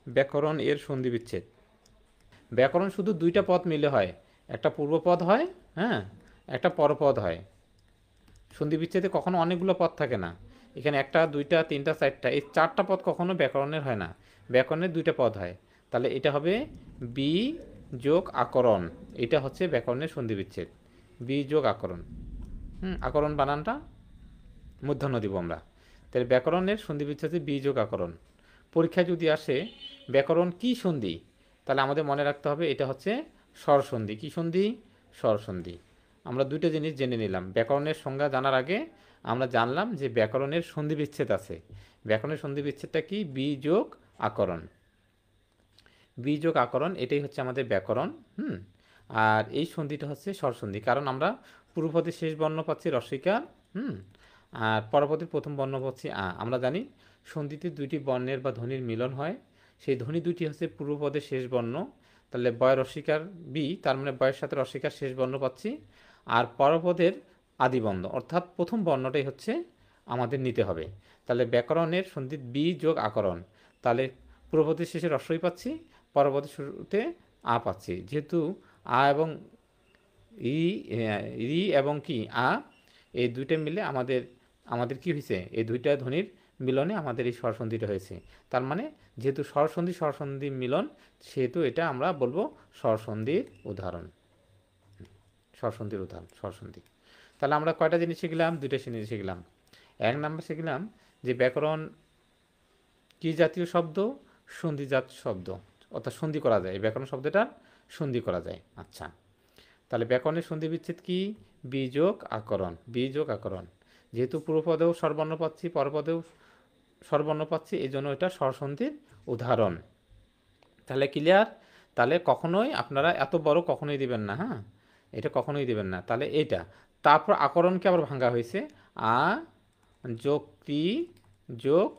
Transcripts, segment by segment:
ব্যাকরণ এর সন্ধি বিচ্ছেদ। ব্যাকরণ শুধু দুইটা পদ মিলে হয়, একটা পূর্বপদ হয়, হ্যাঁ, একটা পরপদ হয়। সন্ধি বিচ্ছেদে কখনো অনেকগুলো পদ থাকে না। এখানে একটা, দুইটা, তিনটা, চারটা, এই চারটা পদ কখনো ব্যাকরণের হয় না। ব্যাকরণের দুইটা পদ হয়। তাহলে এটা হবে বি যোগ আকরণ। এটা হচ্ছে ব্যাকরণের সন্ধি বিচ্ছেদ, বি যোগ আকরণ। আকরণ বানানটা মূর্ধন্য দিব আমরা। তাহলে ব্যাকরণের সন্ধি বিচ্ছেদ হচ্ছে বি যোগ আকরণ। পরীক্ষায় যদি আসে ব্যাকরণ কি সন্ধি, তাহলে আমাদের মনে রাখতে হবে এটা হচ্ছে স্বরসন্ধি। কি সন্ধি? স্বরসন্ধি। আমরা দুটো জিনিস জেনে নিলাম। ব্যাকরণের সংজ্ঞা জানার আগে আমরা জানলাম যে ব্যাকরণের সন্ধি বিচ্ছেদ আছে। ব্যাকরণের সন্ধি বিচ্ছেদটা কি? বি যোগ আকরণ। বি যোগ আকরণ, এটাই হচ্ছে আমাদের ব্যাকরণ। আর এই সন্ধিটা হচ্ছে স্বরসন্ধি, কারণ আমরা পূর্বপদের শেষ বর্ণ পাচ্ছি রস্বইকার, আর পরপদের প্রথম বর্ণ পাচ্ছি আ। আমরা জানি সন্ধিতে দুইটি বর্ণের বা ধ্বনির মিলন হয়, সেই ধ্বনি দুইটি হচ্ছে পূর্বপদের শেষ বর্ণ। তাহলে বয় রস্বইকার বি, তার মানে বয়ের সাথে রস্বইকার শেষ বর্ণ পাচ্ছি, আর পরপদের আদিবর্ণ অর্থাৎ প্রথম বর্ণটাই হচ্ছে আমাদের নিতে হবে। তাহলে ব্যাকরণের সন্ধি বি যোগ আকরণ, তাহলে পূর্বপদের শেষে রস্বই পাচ্ছি, পরবর্তী শুরুতে আ পাচ্ছি। যেহেতু আ এবং ই, রি এবং কি আ, এই দুইটা মিলে আমাদের আমাদের কি হয়েছে? এই দুইটা ধ্বনির মিলনে আমাদের এই স্বরসন্ধিটা হয়েছে। তার মানে যেহেতু স্বরসন্ধি স্বরসন্ধি মিলন, সেহেতু এটা আমরা বলবো স্বরসন্ধির উদাহরণ। স্বরসন্ধির উদাহরণ স্বরসন্ধি। তাহলে আমরা কয়টা জিনিস শিখলাম? দুইটা জিনিস শিখলাম। এক নাম্বার শিখলাম যে ব্যাকরণ কি জাতীয় শব্দ? সন্ধিজাত শব্দ, অর্থাৎ সন্ধি করা যায়। ব্যাকরণ শব্দটা সন্ধি করা যায়। আচ্ছা, তাহলে ব্যাকরণের সন্ধি বিচ্ছেদ কি? বি যোগ আকরণ। বি যোগ আকরণ, যেহেতু পূর্বপদেও স্বরবর্ণ পাচ্ছি, পরপদেও স্বরবর্ণ পাচ্ছি, এই জন্য এটা স্বরসন্ধির উদাহরণ। তাহলে ক্লিয়ার? তাহলে কখনোই আপনারা এত বড় কখনোই দিবেন না, হ্যাঁ, এটা কখনোই দিবেন না। তাহলে এইটা, তারপর আকরণকে আবার ভাঙা হয়েছে আ যোগ ক্রি যোগ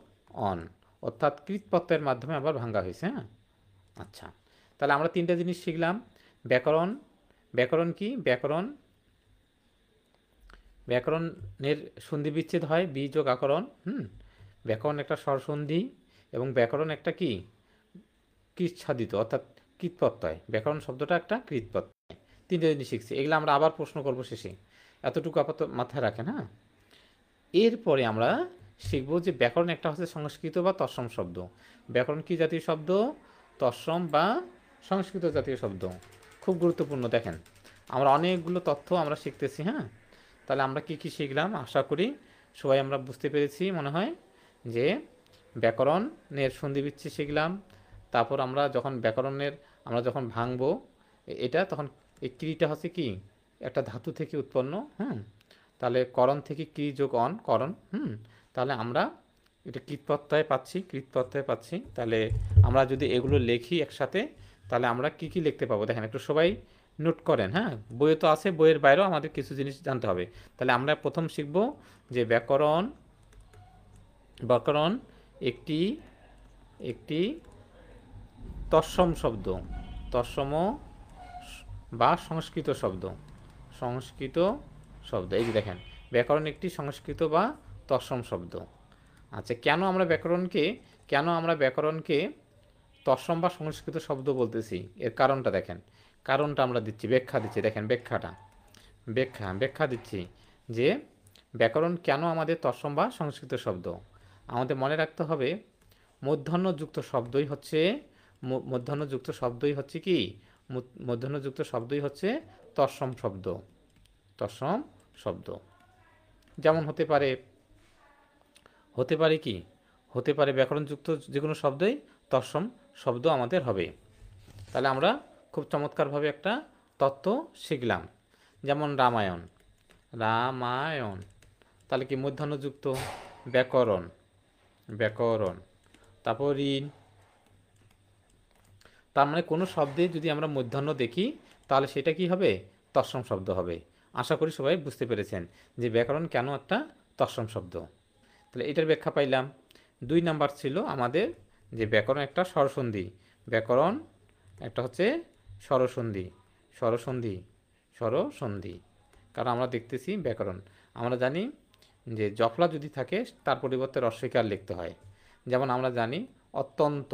অন, অর্থাৎ কৃত প্রত্যয়ের মাধ্যমে আবার ভাঙা হয়েছে। হ্যাঁ, আচ্ছা, তাহলে আমরা তিনটা জিনিস শিখলাম। ব্যাকরণ, ব্যাকরণ কি? ব্যাকরণের সন্ধি বিচ্ছেদ হয় বি যোগ আকরণ। ব্যাকরণ একটা স্বরসন্ধি, এবং ব্যাকরণ একটা কি? কৃচ্ছাদিত, অর্থাৎ কৃতপ্রত্যয়। ব্যাকরণ শব্দটা একটা কৃতপ্রত্যয়। তিনটে জিনিস শিখছি, এগুলো আমরা আবার প্রশ্ন করব শেষে, এতটুকু আপাতত মাথায় রাখেন। হ্যাঁ, এরপরে আমরা শিখব যে ব্যাকরণ একটা হচ্ছে সংস্কৃত বা তৎসম শব্দ। ব্যাকরণ কি জাতীয় শব্দ? তৎসম বা সংস্কৃত জাতীয় শব্দ। খুব গুরুত্বপূর্ণ। দেখেন, আমরা অনেকগুলো তথ্য আমরা শিখতেছি। হ্যাঁ, তাহলে আমরা কি কি শিখলাম? আশা করি সবাই আমরা বুঝতে পেরেছি মনে হয়, যে ব্যাকরণের সন্ধি বিচ্ছেদ শিখলাম। তারপর আমরা যখন ব্যাকরণের আমরা যখন ভাঙবো এটা, তখন এই ক্রিটা হচ্ছে কি? একটা ধাতু থেকে উৎপন্ন। তাহলে করণ থেকে ক্রি যোগ অন, করণ। তাহলে আমরা এটা কৃতপ্রত্যয় পাচ্ছি, কৃতপ্রত্যয় পাচ্ছি। তাহলে আমরা যদি এগুলো লিখি একসাথে, তাহলে আমরা কি কি লিখতে পাবো? দেখেন, একটু সবাই নোট করেন। হ্যাঁ, বইয়ে তো আছে, বইয়ের বাইরেও আমাদের কিছু জিনিস জানতে হবে। তাহলে আমরা প্রথম শিখব যে ব্যাকরণ, ব্যাকরণ একটি একটি তৎসম শব্দ, তৎসম বা সংস্কৃত শব্দ, সংস্কৃত শব্দ। এই যে দেখেন, ব্যাকরণ একটি সংস্কৃত বা তৎসম শব্দ। আচ্ছা, কেন আমরা ব্যাকরণকে তৎসম বা সংস্কৃত শব্দ বলতেছি? এর কারণটা দেখেন, কারণটা আমরা দিচ্ছি, ব্যাখ্যা দিচ্ছি। দেখেন ব্যাখ্যাটা, ব্যাখ্যা দিচ্ছি যে ব্যাকরণ কেন আমাদের তৎসম বা সংস্কৃত শব্দ। আমাদের মনে রাখতে হবে মূর্ধন্যযুক্ত শব্দই হচ্ছে মূর্ধন্যযুক্ত শব্দই হচ্ছে কি? মূর্ধন্যযুক্ত শব্দই হচ্ছে তৎসম শব্দ, তৎসম শব্দ। যেমন হতে পারে কি? হতে পারে ব্যাকরণযুক্ত যে কোনো শব্দই তৎসম শব্দ আমাদের হবে। তাহলে আমরা খুব চমৎকারভাবে একটা তত্ত্ব শিখলাম। যেমন রামায়ণ, রামায়ণ, তাহলে কি? মূর্ধন্যযুক্ত। ব্যাকরণ, ব্যাকরণ। তারপর ঋণ, তার মানে কোনো শব্দে যদি আমরা মূর্ধন্য দেখি, তাহলে সেটা কি হবে? তৎসম শব্দ হবে। আশা করি সবাই বুঝতে পেরেছেন যে ব্যাকরণ কেন একটা তৎসম শব্দ। তাহলে এটার ব্যাখ্যা পাইলাম। 2 নাম্বার ছিল আমাদের যে ব্যাকরণ একটা স্বরসন্ধি। ব্যাকরণ একটা হচ্ছে স্বরসন্ধি, স্বরসন্ধি, স্বরসন্ধি। কারণ আমরা দেখতেছি ব্যাকরণ, আমরা জানি যে জফলা যদি থাকে তার পরিবর্তে রস্বইকার লিখতে হয়। যেমন আমরা জানি অত্যন্ত,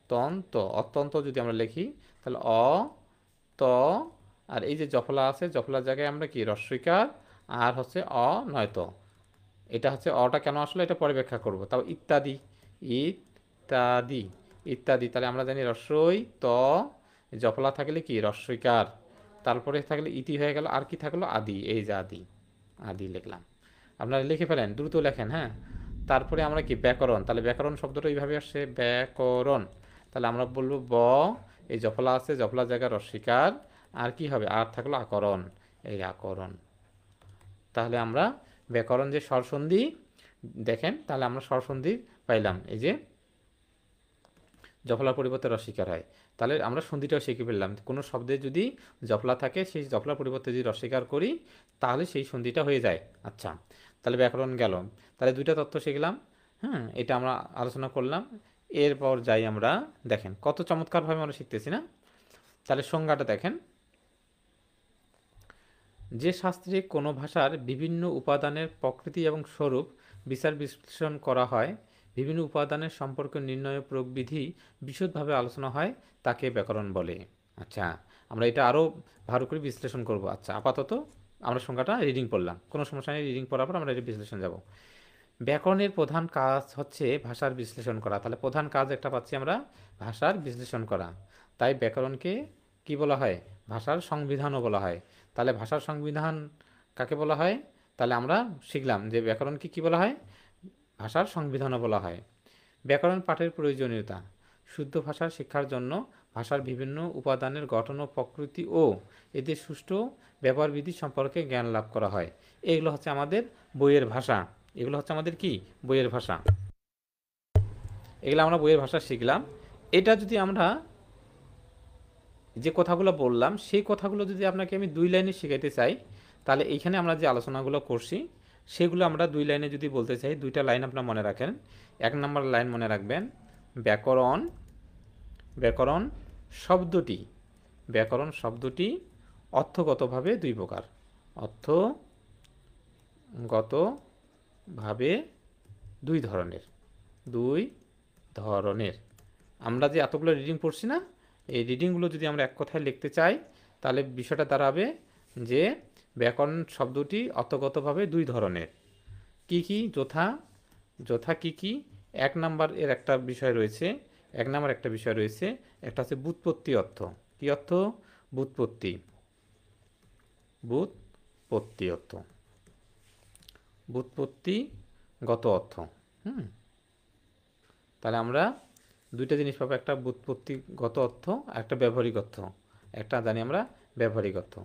অত্যন্ত, অত্যন্ত যদি আমরা লিখি তাহলে অ ত, আর এই যে জফলা আছে জফলার জায়গায় আমরা কি রস্বইকার, আর হচ্ছে অ নয়তো। এটা হচ্ছে অটা কেন আসলে এটা পরে ব্যাখ্যা করব। তাও ইত্যাদি, ইত্যাদি, ইত্যাদি, তাহলে আমরা জানি রস্বই ত, জফলা থাকলে কি রস্বইকার, তারপরে থাকলে ইতি হয়ে গেল, আর কি থাকলো আদি, এই যে আদি, আদি লিখলাম। আপনারা লিখে ফেলেন, দ্রুত লেখেন, হ্যাঁ। তারপরে আমরা কি ব্যাকরণ, তাহলে ব্যাকরণ শব্দটা এইভাবে আসছে ব্যাকরণ, তাহলে আমরা বলবো ব, এই জফলা আছে জফলার জায়গায় রস্বইকার, আর কি হবে আর থাকলো আকরণ, এই আকরণ। তাহলে আমরা ব্যাকরণ যে স্বরসন্ধি দেখেন, তাহলে আমরা স্বরসন্ধি পাইলাম, এই যে জফলার পরিবর্তে রস্বইকার হয়, তাহলে আমরা সন্ধিটাও শিখে ফেললাম। কোনো শব্দে যদি জফলা থাকে সেই জফলার পরিবর্তে যদি রস্বইকার করি তাহলে সেই সন্ধিটা হয়ে যায়। আচ্ছা, তাহলে ব্যাকরণ গেল, তাহলে দুইটা তথ্য শিখলাম, হ্যাঁ, এটা আমরা আলোচনা করলাম। এরপর যাই আমরা, দেখেন কত চমৎকারভাবে আমরা শিখতেছি না। তাহলে সংজ্ঞাটা দেখেন, যে শাস্ত্রে কোনো ভাষার বিভিন্ন উপাদানের প্রকৃতি এবং স্বরূপ বিচার বিশ্লেষণ করা হয়, বিভিন্ন উপাদানের সম্পর্ক নির্ণয় প্রয়োগবিধি বিশদভাবে আলোচনা হয়, তাকে ব্যাকরণ বলে। আচ্ছা, আমরা এটা আরও ভালো করে বিশ্লেষণ করব। আচ্ছা, আপাতত আমরা সংজ্ঞাটা রিডিং পড়লাম, কোনো সমস্যা নেই, রিডিং পড়ার পর আমরা এটা বিশ্লেষণ যাব। ব্যাকরণের প্রধান কাজ হচ্ছে ভাষার বিশ্লেষণ করা, তাহলে প্রধান কাজ একটা পাচ্ছি আমরা, ভাষার বিশ্লেষণ করা। তাই ব্যাকরণকে কি বলা হয়, ভাষার সংবিধানও বলা হয়। তাহলে ভাষার সংবিধান কাকে বলা হয়, তাহলে আমরা শিখলাম যে ব্যাকরণকে কি বলা হয়, ভাষার সংবিধানও বলা হয়। ব্যাকরণ পাঠের প্রয়োজনীয়তা, শুদ্ধ ভাষার শিক্ষার জন্য ভাষার বিভিন্ন উপাদানের গঠন ও প্রকৃতি ও এদের সুষ্ঠু ব্যবহারবিধি সম্পর্কে জ্ঞান লাভ করা হয়। এগুলো হচ্ছে আমাদের বইয়ের ভাষা, এগুলো হচ্ছে আমাদের কি বইয়ের ভাষা, এগুলো আমরা বইয়ের ভাষা শিখলাম। এটা যদি আমরা যে কথাগুলো বললাম সেই কথাগুলো যদি আপনাকে আমি 2 লাইনে শেখাইতে চাই, তাহলে এইখানে আমরা যে আলোচনাগুলো করছি সেগুলো আমরা 2 লাইনে যদি বলতে চাই, 2টা লাইন আপনারা মনে রাখেন। 1 নম্বর লাইন মনে রাখবেন, ব্যাকরণ, ব্যাকরণ শব্দটি, ব্যাকরণ শব্দটি অর্থগতভাবে 2 প্রকার, অর্থগতভাবে 2 ধরনের, 2 ধরনের। আমরা যে এতগুলো রিডিং পড়ছি না, এই রিডিংগুলো যদি আমরা এক কথায় লিখতে চাই তাহলে বিষয়টা দাঁড়াবে যে ব্যাকরণ শব্দটি অর্থগতভাবে 2 ধরনের। কি কি, যথা, যথা কি কি, 1 নাম্বার এর একটা বিষয় রয়েছে, 1 নাম্বার একটা বিষয় রয়েছে, একটা হচ্ছে ব্যুৎপত্তি অর্থ। কি অর্থ, ব্যুৎপত্তি, ব্যুৎপত্তি অর্থ, ব্যুৎপত্তিগত অর্থ। তাহলে আমরা 2টা জিনিস পাবো, একটা ব্যুৎপত্তিগত অর্থ, একটা ব্যবহারিক অর্থ। একটা জানি আমরা ব্যবহারিক অর্থ,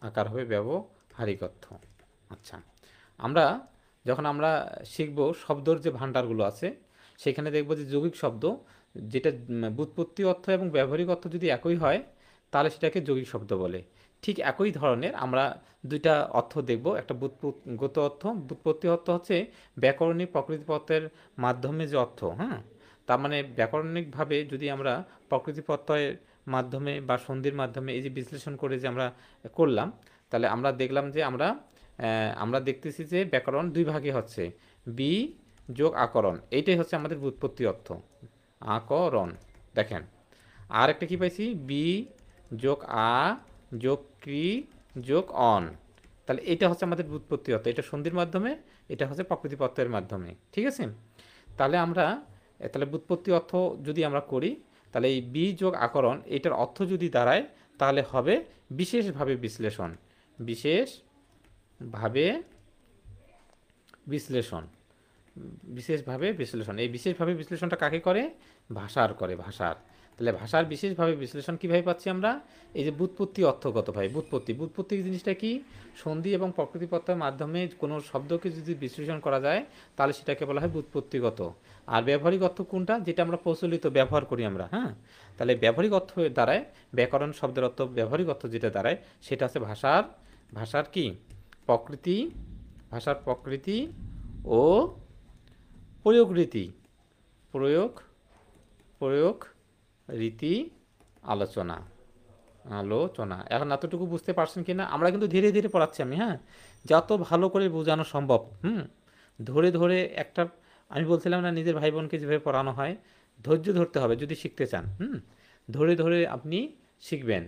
আকার হবে ব্যবহারিক অর্থ। আচ্ছা, আমরা যখন আমরা শিখব শব্দর যে ভাণ্ডারগুলো আছে সেখানে দেখব যে যৌগিক শব্দ, যেটা ব্যুৎপত্তি অর্থ এবং ব্যবহারিক অর্থ যদি একই হয় তাহলে সেটাকে যৌগিক শব্দ বলে। ঠিক একই ধরনের আমরা 2টা অর্থ দেখব, একটা ব্যুৎপত্তিগত অর্থ, ব্যুৎপত্তি অর্থ হচ্ছে ব্যাকরণিক প্রকৃতিপত্রের মাধ্যমে যে অর্থ, হ্যাঁ, তার মানে ব্যাকরণিকভাবে যদি আমরা প্রকৃতিপত্রের মাধ্যমে বা সন্ধির মাধ্যমে এই যে বিশ্লেষণ করে যে আমরা করলাম, তাহলে আমরা দেখলাম যে আমরা দেখতেছি যে ব্যাকরণ 2 ভাগে হচ্ছে, বি যোগ আকরণ, এইটাই হচ্ছে আমাদের ব্যুৎপত্তি অর্থ, আকরণ। দেখেন আর একটা কি পাইছি, বি যোগ আ যোগ ক্রি যোগ অন, তাহলে এটা হচ্ছে আমাদের ব্যুৎপত্তি অর্থ, এটা সন্ধির মাধ্যমে, এটা হচ্ছে প্রকৃতিপত্রের মাধ্যমে, ঠিক আছে। তাহলে আমরা তাহলে ব্যুৎপত্তি অর্থ যদি আমরা করি তাহলে এই বি যোগ আকরণ এটার অর্থ যদি দাঁড়ায় তাহলে হবে বিশেষভাবে বিশ্লেষণ, বিশেষভাবে বিশ্লেষণ, বিশেষভাবে বিশ্লেষণ। এই বিশেষভাবে বিশ্লেষণটা কাকে করে, ভাষার করে, ভাষার। তাহলে ভাষার বিশেষভাবে বিশ্লেষণ কীভাবে পাচ্ছি আমরা, এই যে ব্যুৎপত্তি অর্থগতভাবে, ব্যুৎপত্তি জিনিসটা কি, সন্ধি এবং প্রকৃতিপত্রের মাধ্যমে কোনো শব্দকে যদি বিশ্লেষণ করা যায় তাহলে সেটাকে বলা হয় ব্যুৎপত্তিগত। আর ব্যবহারিক অর্থ কোনটা, যেটা আমরা প্রচলিত ব্যবহার করি আমরা, হ্যাঁ। তাহলে ব্যবহারিক অর্থ দ্বারায়, ব্যাকরণ শব্দের অর্থ ব্যবহারিক অর্থ যেটা দাঁড়ায় সেটা হচ্ছে ভাষার কি প্রকৃতি, ভাষার প্রকৃতি ও প্রয়োগ রীতি, প্রয়োগ রীতি আলোচনা। এখন এতটুকু বুঝতে পারছেন কি না, আমরা কিন্তু ধীরে ধীরে পড়াচ্ছি আমি, হ্যাঁ, যত ভালো করে বোঝানো সম্ভব, ধরে ধরে একটা, আমি বলছিলাম না নিজের ভাই বোনকে যেভাবে পড়ানো হয় ধৈর্য ধরতে হবে যদি শিখতে চান। ধরে ধরে আপনি শিখবেন।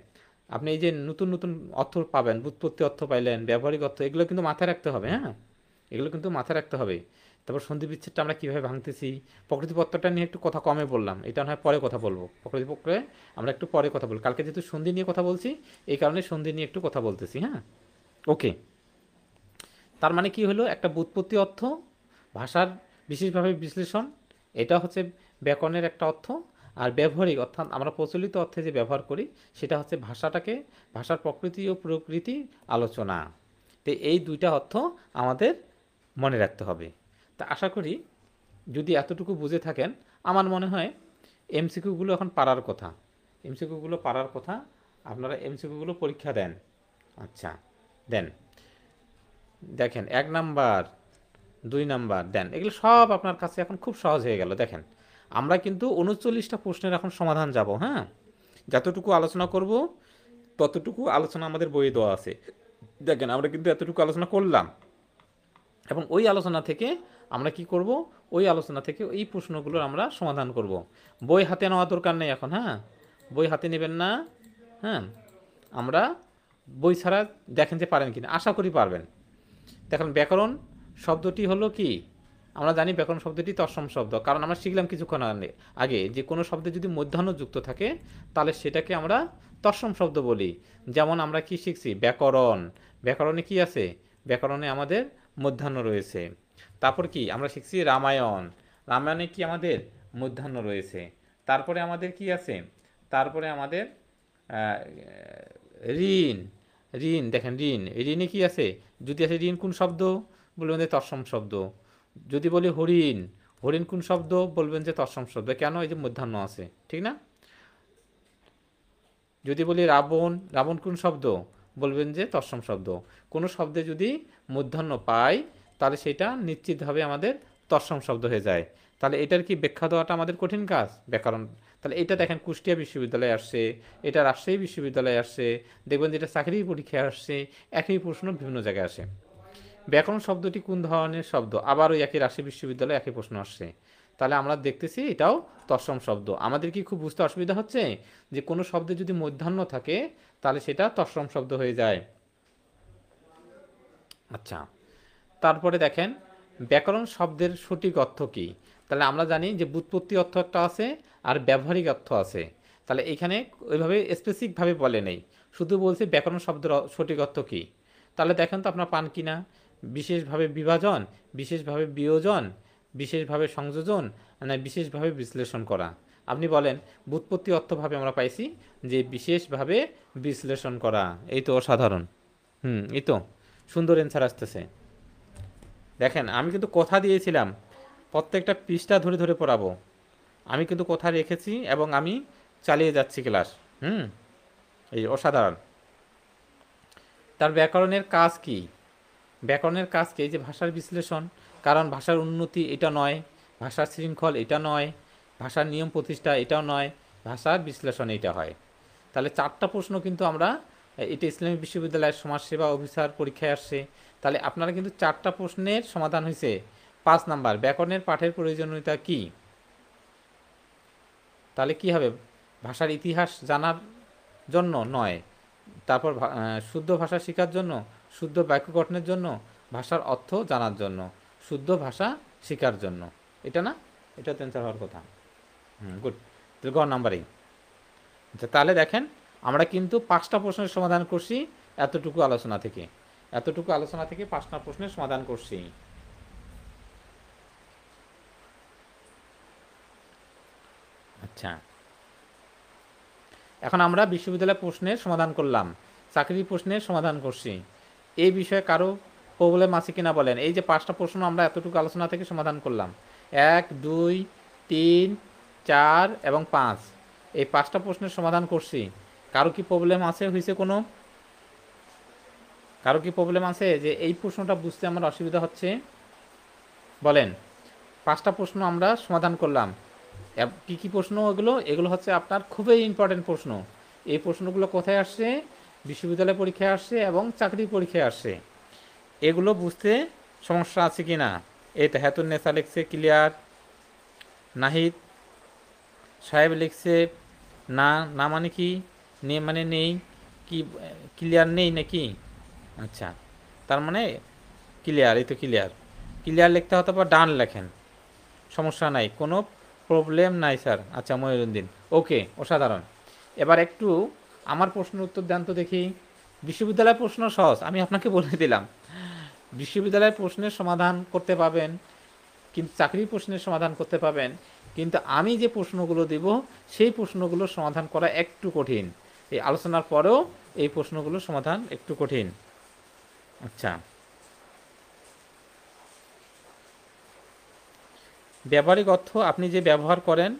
আপনি এই যে নতুন নতুন অর্থ পাবেন, ব্যুৎপত্তি অর্থ পাইলেন, ব্যবহারিক অর্থ, এগুলো কিন্তু মাথায় রাখতে হবে। হ্যাঁ, এগুলো কিন্তু মাথায় রাখতে হবে। তারপর সন্ধি বিচ্ছেদটা আমরা কীভাবে ভাঙতেছি, প্রকৃতিপত্রটা নিয়ে একটু কথা কমে বললাম, এটা না হয় পরে কথা বলবো। প্রকৃতিপত্রে আমরা একটু পরে কথা বলবো, কালকে যেহেতু সন্ধি নিয়ে কথা বলছি এই কারণে সন্ধি নিয়ে একটু কথা বলতেছি। হ্যাঁ, ওকে। তার মানে কি হলো, একটা ব্যুৎপত্তি অর্থ, ভাষার বিশেষভাবে বিশ্লেষণ, এটা হচ্ছে ব্যাকরণের একটা অর্থ। আর ব্যবহারিক অর্থাৎ আমরা প্রচলিত অর্থে যে ব্যবহার করি সেটা হচ্ছে ভাষাটাকে, ভাষার প্রকৃতি ও প্রকৃতি আলোচনা। তো এই দুইটা অর্থ আমাদের মনে রাখতে হবে। তা আশা করি যদি এতটুকু বুঝে থাকেন, আমার মনে হয় এমসিকিউগুলো এখন পারার কথা, এমসিকিউগুলো পারার কথা। আপনারা এমসিকিউগুলো পরীক্ষা দেন। আচ্ছা, দেন। দেখেন 1 নাম্বার 2 নাম্বার দেন, এগুলো সব আপনার কাছে এখন খুব সহজ হয়ে গেল। দেখেন আমরা কিন্তু 39টা প্রশ্নের এখন সমাধান যাব। হ্যাঁ, যতটুকু আলোচনা করব ততটুকু আলোচনা আমাদের বইয়ে দেওয়া আছে। দেখেন আমরা কিন্তু এতটুকু আলোচনা করলাম, এবং ওই আলোচনা থেকে আমরা কি করব, ওই আলোচনা থেকে এই প্রশ্নগুলোর আমরা সমাধান করব। বই হাতে নেওয়া দরকার নেই এখন। হ্যাঁ, বই হাতে নেবেন না। হ্যাঁ, আমরা বই ছাড়া দেখেন যে পারেন কিনা, আশা করি পারবেন। দেখেন ব্যাকরণ শব্দটি হলো কি, আমরা জানি ব্যাকরণ শব্দটি তৎসম শব্দ, কারণ আমরা শিখলাম কিছুক্ষণ আগে যে কোনো শব্দে যদি মধ্যাহ্ন যুক্ত থাকে তাহলে সেটাকে আমরা তৎসম শব্দ বলি। যেমন আমরা কি শিখছি, ব্যাকরণ, ব্যাকরণে কি আছে, ব্যাকরণে আমাদের মধ্যাহ্ন রয়েছে। তারপর কি আমরা শিখছি রামায়ণ, রামায়ণে কি আমাদের মধ্যাহ্ন রয়েছে। তারপরে আমাদের কি আছে, তারপরে আমাদের ঋণ, ঋণ দেখেন ঋণ, ঋণে কি আছে, যদি আছে ঋণ কোন শব্দ, বলবেন যে তৎসম শব্দ। যদি বলি হরিণ, হরিণ কোন শব্দ, বলবেন যে তৎসম শব্দ। কেন, এই যে মধ্যাহ্ন আছে, ঠিক না? যদি বলি রাবণ, রাবণ কোন শব্দ, বলবেন যে তৎসম শব্দ। কোনো শব্দে যদি মধ্যাহ্ন পাই তাহলে সেটা নিশ্চিতভাবে আমাদের তৎসম শব্দ হয়ে যায়। তাহলে এটার কি ব্যাখ্যা দেওয়াটা আমাদের কঠিন কাজ, ব্যাকরণ। তাহলে এটা দেখেন কুষ্টিয়া বিশ্ববিদ্যালয়ে আসছে, এটা রাজশাহী বিশ্ববিদ্যালয়ে আসছে, দেখবেন যে এটা চাকরির পরীক্ষায় আসছে, একই প্রশ্ন বিভিন্ন জায়গায় আসে। ব্যাকরণ শব্দটি কোন ধরনের শব্দ, আবার ওই একই রাজশাহী বিশ্ববিদ্যালয়ে একই প্রশ্ন আসছে। তাহলে আমরা দেখতেছি এটাও তৎসম শব্দ। আমাদের কি খুব বুঝতে অসুবিধা হচ্ছে যে কোনো শব্দে যদি মধ্যাহ্ন থাকে তাহলে সেটা তৎসম শব্দ হয়ে যায়। আচ্ছা, তারপরে দেখেন ব্যাকরণ শব্দের সঠিক অর্থ কি। তাহলে আমরা জানি যে ব্যুৎপত্তি অর্থ একটা আছে আর ব্যবহারিক অর্থ আছে। তাহলে এখানে ওইভাবে স্পেসিফিকভাবে বলে নেই, শুধু বলছে ব্যাকরণ শব্দের সঠিক অর্থ কী। তাহলে দেখেন তো আপনার পান কিনা, বিশেষভাবে বিভাজন, বিশেষভাবে বিয়োজন, বিশেষভাবে সংযোজন, মানে বিশেষভাবে বিশ্লেষণ করা। আপনি বলেন ব্যুৎপত্তি অর্থভাবে আমরা পাইছি যে বিশেষভাবে বিশ্লেষণ করা। এই তো অসাধারণ। এই তো সুন্দর অ্যান্সার আসতেছে। দেখেন আমি কিন্তু কথা দিয়েছিলাম প্রত্যেকটা পৃষ্ঠা ধরে ধরে পড়াবো, আমি কিন্তু কথা রেখেছি এবং আমি চালিয়ে যাচ্ছি ক্লাস। এই অসাধারণ। তার ব্যাকরণের কাজ কি, ব্যাকরণের কাজ কি, এই যে ভাষার বিশ্লেষণ, কারণ ভাষার উন্নতি এটা নয়, ভাষার শৃঙ্খল এটা নয়, ভাষার নিয়ম প্রতিষ্ঠা এটাও নয়, ভাষার বিশ্লেষণ এটা হয়। তাহলে 4টা প্রশ্ন কিন্তু আমরা, এটা ইসলামী বিশ্ববিদ্যালয়ের সমাজসেবা অফিসার পরীক্ষায় আসছে। তাহলে আপনারা কিন্তু 4টা প্রশ্নের সমাধান হয়েছে। 5 নাম্বার ব্যাকরণের পাঠের প্রয়োজনীয়তা কি, তাহলে কি হবে, ভাষার ইতিহাস জানার জন্য নয়, তারপর শুদ্ধ ভাষা শেখার জন্য, শুদ্ধ বাক্য গঠনের জন্য, ভাষার অর্থ জানার জন্য, শুদ্ধ ভাষা শেখার জন্য। এটা না, এটা তো অ্যান্সার হওয়ার কথা। গুড, তাহলে গ নাম্বারিং। আচ্ছা, তাহলে দেখেন আমরা কিন্তু 5টা প্রশ্নের সমাধান করছি এতটুকু আলোচনা থেকে, এতটুকু আলোচনা থেকে 5টা প্রশ্নের সমাধান করছি। আচ্ছা, এখন আমরা বিশ্ববিদ্যালয় প্রশ্নের সমাধান করলাম, চাকরির প্রশ্নের সমাধান করছি। এই বিষয়ে কারো প্রবলেম আছে কিনা বলেন। এই যে 5টা প্রশ্ন আমরা এতটুকু আলোচনা থেকে সমাধান করলাম, 1, 2, 3, 4 এবং 5, এই 5টা প্রশ্নের সমাধান করছি। কারো কি প্রবলেম আছে, হয়েছে কোনো, কারো কি প্রবলেম আছে যে এই প্রশ্নটা বুঝতে আমার অসুবিধা হচ্ছে বলেন। 5টা প্রশ্ন আমরা সমাধান করলাম। কী কী প্রশ্ন এগুলো, এগুলো হচ্ছে আপনার খুবই ইম্পর্টেন্ট প্রশ্ন। এই প্রশ্নগুলো কোথায় আসছে, বিশ্ববিদ্যালয় পরীক্ষায় আসছে এবং চাকরি পরীক্ষায় আসছে। এগুলো বুঝতে সমস্যা আছে কি না। এই তেহাতুন নেসা লেখছে ক্লিয়ার, নাহিদ সাহেব লিখছে না, না মানে কি, নে মানে নেই, কি ক্লিয়ার নেই নাকি? আচ্ছা, তার মানে ক্লিয়ার, এই তো ক্লিয়ার। ক্লিয়ার লিখতে হয়তো বা ডান লেখেন, সমস্যা নাই, কোনো প্রবলেম নাই স্যার। আচ্ছা মহিউদ্দিন, ওকে, অসাধারণ। এবার একটু আমার প্রশ্নের উত্তর দেন তো দেখি। বিশ্ববিদ্যালয়ের প্রশ্ন সহজ, আমি আপনাকে বলে দিলাম। বিশ্ববিদ্যালয়ের প্রশ্নের সমাধান করতে পাবেন, কিন্তু চাকরির প্রশ্নের সমাধান করতে পাবেন, কিন্তু আমি যে প্রশ্নগুলো দেব সেই প্রশ্নগুলোর সমাধান করা একটু কঠিন। এই আলোচনার পরেও এই প্রশ্নগুলোর সমাধান একটু কঠিন। আচ্ছা, ব্যবহারিক অর্থ আপনি যে ব্যবহার করেন,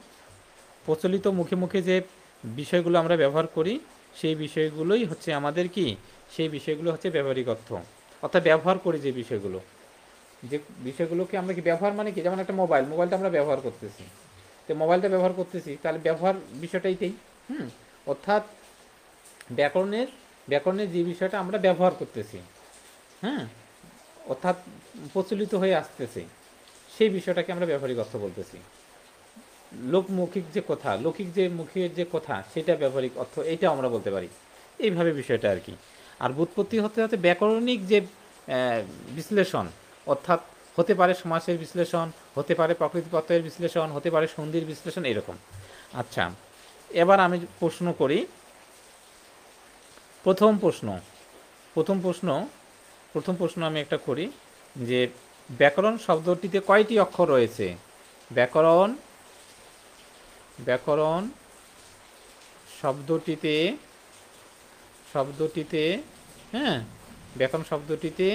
প্রচলিত মুখে মুখে যে বিষয়গুলো আমরা ব্যবহার করি, সেই বিষয়গুলোই হচ্ছে আমাদের কি, সেই বিষয়গুলো হচ্ছে ব্যবহারিক অর্থ। অর্থাৎ ব্যবহার করি যে বিষয়গুলো, যে বিষয়গুলোকে আমরা কি ব্যবহার মানে কি, যেমন একটা মোবাইলটা আমরা ব্যবহার করতেছি, তো মোবাইলটা ব্যবহার করতেছি, তাহলে ব্যবহার বিষয়টাইতেই। অর্থাৎ ব্যাকরণের ব্যাকরণের যে বিষয়টা আমরা ব্যবহার করতেছি, হ্যাঁ, অর্থাৎ প্রচলিত হয়ে আসতেছে, সেই বিষয়টাকে আমরা ব্যবহারিক অর্থ বলতেছি। লোকমৌখিক যে কথা, লৌকিক যে মুখের যে কথা, সেটা ব্যবহারিক অর্থ, এইটা আমরা বলতে পারি। এইভাবে বিষয়টা আর কি। আর ব্যুৎপত্তি হতে হতে ব্যাকরণিক যে বিশ্লেষণ, অর্থাৎ হতে পারে সমাসের বিশ্লেষণ, হতে পারে প্রকৃতিতত্ত্বের বিশ্লেষণ, হতে পারে সন্ধির বিশ্লেষণ, এরকম। আচ্ছা, এবার আমি প্রশ্ন করি। প্রথম প্রশ্ন প্রথম প্রশ্ন প্রথম প্রশ্ন আমি একটা করি, যে ব্যাকরণ শব্দটিতে কয়টি অক্ষর রয়েছে? ব্যাকরণ ব্যাকরণ শব্দটিতে শব্দটিতে হ্যাঁ, ব্যাকরণ শব্দটিতে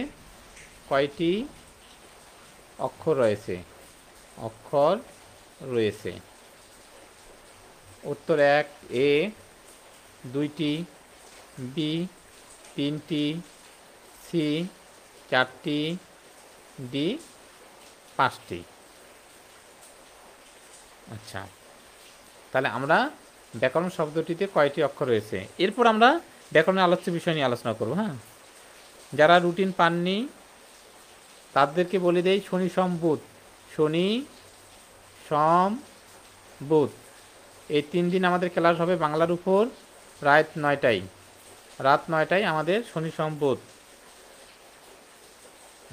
কয়টি অক্ষর রয়েছে? অক্ষর রয়েছে। উত্তর 1, এ 2টি, বি 3টি, সি 4টি, ডি 5টি। আচ্ছা, তাহলে আমরা ব্যাকরণ শব্দটিতে কয়টি অক্ষর রয়েছে, এরপর আমরা ব্যাকরণের আলোচ্য বিষয় নিয়ে আলোচনা করব। হ্যাঁ, যারা রুটিন পাননি তাদেরকে বলে দেই, শনি সোম বুধ, শনি সোম বুধ এই 3 দিন আমাদের ক্লাস হবে বাংলার উপর, রাত 9টায় আমাদের শনি সোম বুধ।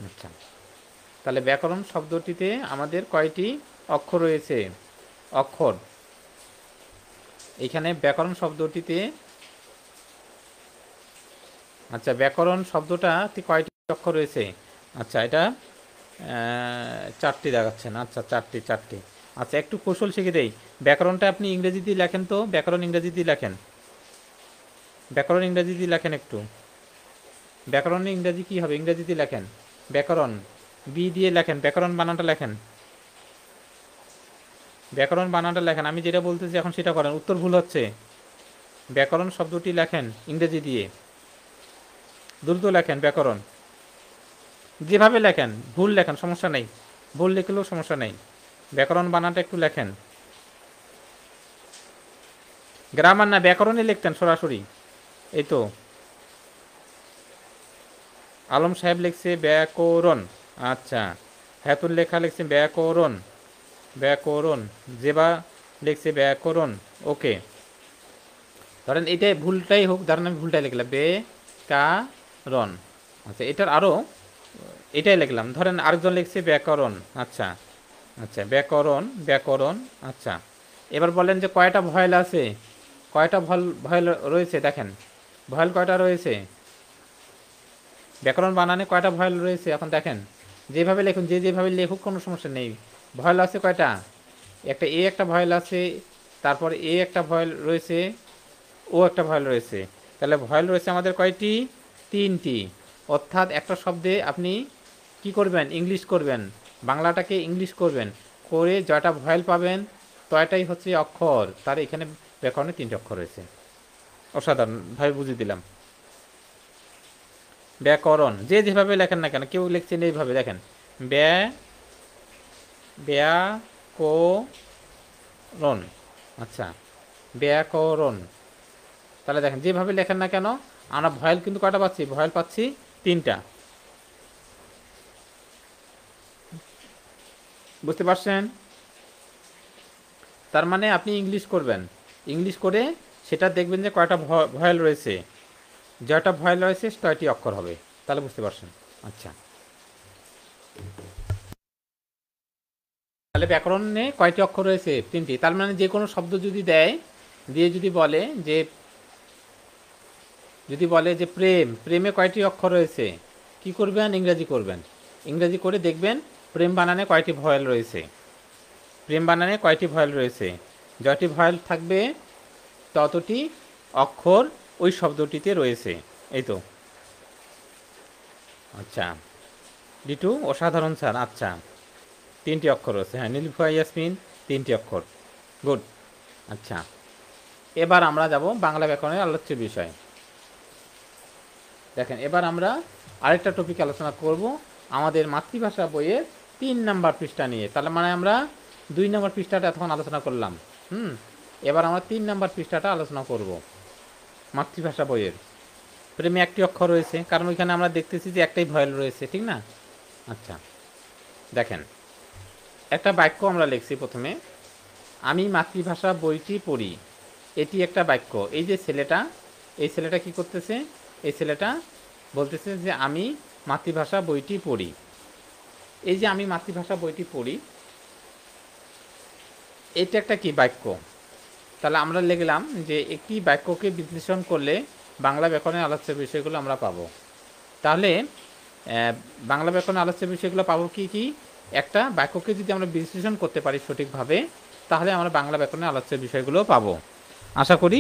আচ্ছা, তাহলে ব্যাকরণ শব্দটিতে আমাদের কয়টি অক্ষর রয়েছে? অক্ষর, এখানে ব্যাকরণ শব্দটিতে, আচ্ছা ব্যাকরণ শব্দটা কয়টি অক্ষর রয়েছে? আচ্ছা, এটা 4টি দেখাচ্ছেন। আচ্ছা, 4টি। আচ্ছা, একটু কৌশল শিখে দেই। ব্যাকরণটা আপনি ইংরেজিতে লেখেন তো, ব্যাকরণ ইংরেজিতে লেখেন, একটু। ব্যাকরণে ইংরেজি কি হবে? ইংরেজিতে লেখেন ব্যাকরণ, বি দিয়ে লেখেন, ব্যাকরণ বানানটা লেখেন, আমি যেটা বলতেছি এখন সেটা করেন, উত্তর ভুল হচ্ছে। ব্যাকরণ শব্দটি লেখেন ইংরেজি দিয়ে, দ্রুত লেখেন ব্যাকরণ, যেভাবে লেখেন, ভুল লেখেন সমস্যা নেই, ভুল লিখলেও সমস্যা নেই, ব্যাকরণ বানানটা একটু লেখেন। গ্রামার না, ব্যাকরণই লিখতেন সরাসরি। এই তো আলম সাহেব লিখছে ব্যাকরণ। আচ্ছা, হেতুর লেখা লিখছে ব্যাকরণ, যেবা লিখছে ব্যাকরণ। ওকে, ধরেন এটাই ভুলটাই হোক, ধরেন আমি ভুলটাই লিখলাম ব্যাকরণ। আচ্ছা, এটার আরও এটাই লিখলাম, ধরেন আরেকজন লিখছে ব্যাকরণ। আচ্ছা, ব্যাকরণ। আচ্ছা, এবার বলেন যে কয়টা ভয়েল আছে, কয়টা ভয়েল রয়েছে? দেখেন ভয়েল কয়টা রয়েছে, ব্যাকরণ বানানে কয়টা ভয়েল রয়েছে? এখন দেখেন, যেভাবে লিখুন, যেভাবে লেখুক কোনো সমস্যা নেই। ভয়েল আছে কয়টা? একটা ভয়েল আছে, তারপর একটা ভয়েল রয়েছে, একটা ভয়েল রয়েছে। তাহলে ভয়েল রয়েছে আমাদের কয়টি? 3টি। অর্থাৎ একটা শব্দে আপনি কি করবেন? ইংলিশ করবেন, বাংলাটাকে ইংলিশ করবেন, করে যটা ভয়েল পাবেন তয়টাই হচ্ছে অক্ষর। তার এখানে ব্যাকরণে 3টি অক্ষর রয়েছে। অসাধারণভাবে বুঝিয়ে দিলাম। ব্যাকরণ যেভাবে লেখেন না কেন, কেউ লিখছেন এইভাবে, দেখেন ব্যাকরণ। আচ্ছা, ব্যাকরণ। তাহলে দেখেন যেভাবে লেখেন না কেন, আমরা ভয়েল কিন্তু কয়টা পাচ্ছি? ভয়েল পাচ্ছি 3টা। বুঝতে পারছেন? তার মানে আপনি ইংলিশ করবেন, ইংলিশ করে সেটা দেখবেন যে কয়টা ভয়েল রয়েছে, যেটা ভয়েল রয়েছে তয়টি অক্ষর হবে। তাহলে বুঝতে পারছেন। আচ্ছা, তাহলে ব্যাকরণে কয়টি অক্ষর রয়েছে? 3টি। তার মানে যে কোনো শব্দ যদি দেয়, দিয়ে যদি বলে যে প্রেম, প্রেমে কয়টি অক্ষর রয়েছে, কি করবেন? ইংরেজি করবেন। ইংরেজি করে দেখবেন প্রেম বানানে কয়টি ভয়েল রয়েছে। প্রেম বানানে কয়টি ভয়েল রয়েছে? যতটি ভয়েল থাকবে ততটি অক্ষর ওই শব্দটিতে রয়েছে। এই তো। আচ্ছা, ডিটু অসাধারণ স্যার। আচ্ছা, 3টি অক্ষর রয়েছে। হ্যাঁ, নীলুফা ইয়াসমিন 3টি অক্ষর। গুড। আচ্ছা, এবার আমরা যাব বাংলা ব্যাকরণের আলোচ্য বিষয়। দেখেন, এবার আমরা আরেকটা টপিক আলোচনা করব আমাদের মাতৃভাষা বইয়ের 3 নম্বর পৃষ্ঠা নিয়ে। তাহলে মানে আমরা 2 নম্বর পৃষ্ঠাটা এতক্ষণ আলোচনা করলাম। এবার আমরা 3 নম্বর পৃষ্ঠাটা আলোচনা করব মাতৃভাষা বইয়ের। প্রেমে একটি অক্ষর রয়েছে, কারণ ওইখানে আমরা দেখতেছি যে একটাই ভয়েল রয়েছে, ঠিক না? আচ্ছা, দেখেন, একটা বাক্য আমরা লিখছি প্রথমে, আমি মাতৃভাষা বইটি পড়ি। এটি একটা বাক্য। এই যে ছেলেটা, এই ছেলেটা কি করতেছে? এই ছেলেটা বলতেছে যে আমি মাতৃভাষা বইটি পড়ি। এই যে আমি মাতৃভাষা বইটি পড়ি, এটা একটা কি বাক্য। তাহলে আমরা লিখলাম যে একটি বাক্যকে বিশ্লেষণ করলে বাংলা ব্যাকরণের আলোচ্য বিষয়গুলো আমরা পাবো। তাহলে বাংলা ব্যাকরণের আলোচ্য বিষয়গুলো পাবো কি কি? একটা বাক্যকে যদি আমরা বিশ্লেষণ করতে পারি সঠিকভাবে, তাহলে আমরা বাংলা ব্যাকরণের আলোচ্য বিষয়গুলো পাবো। আশা করি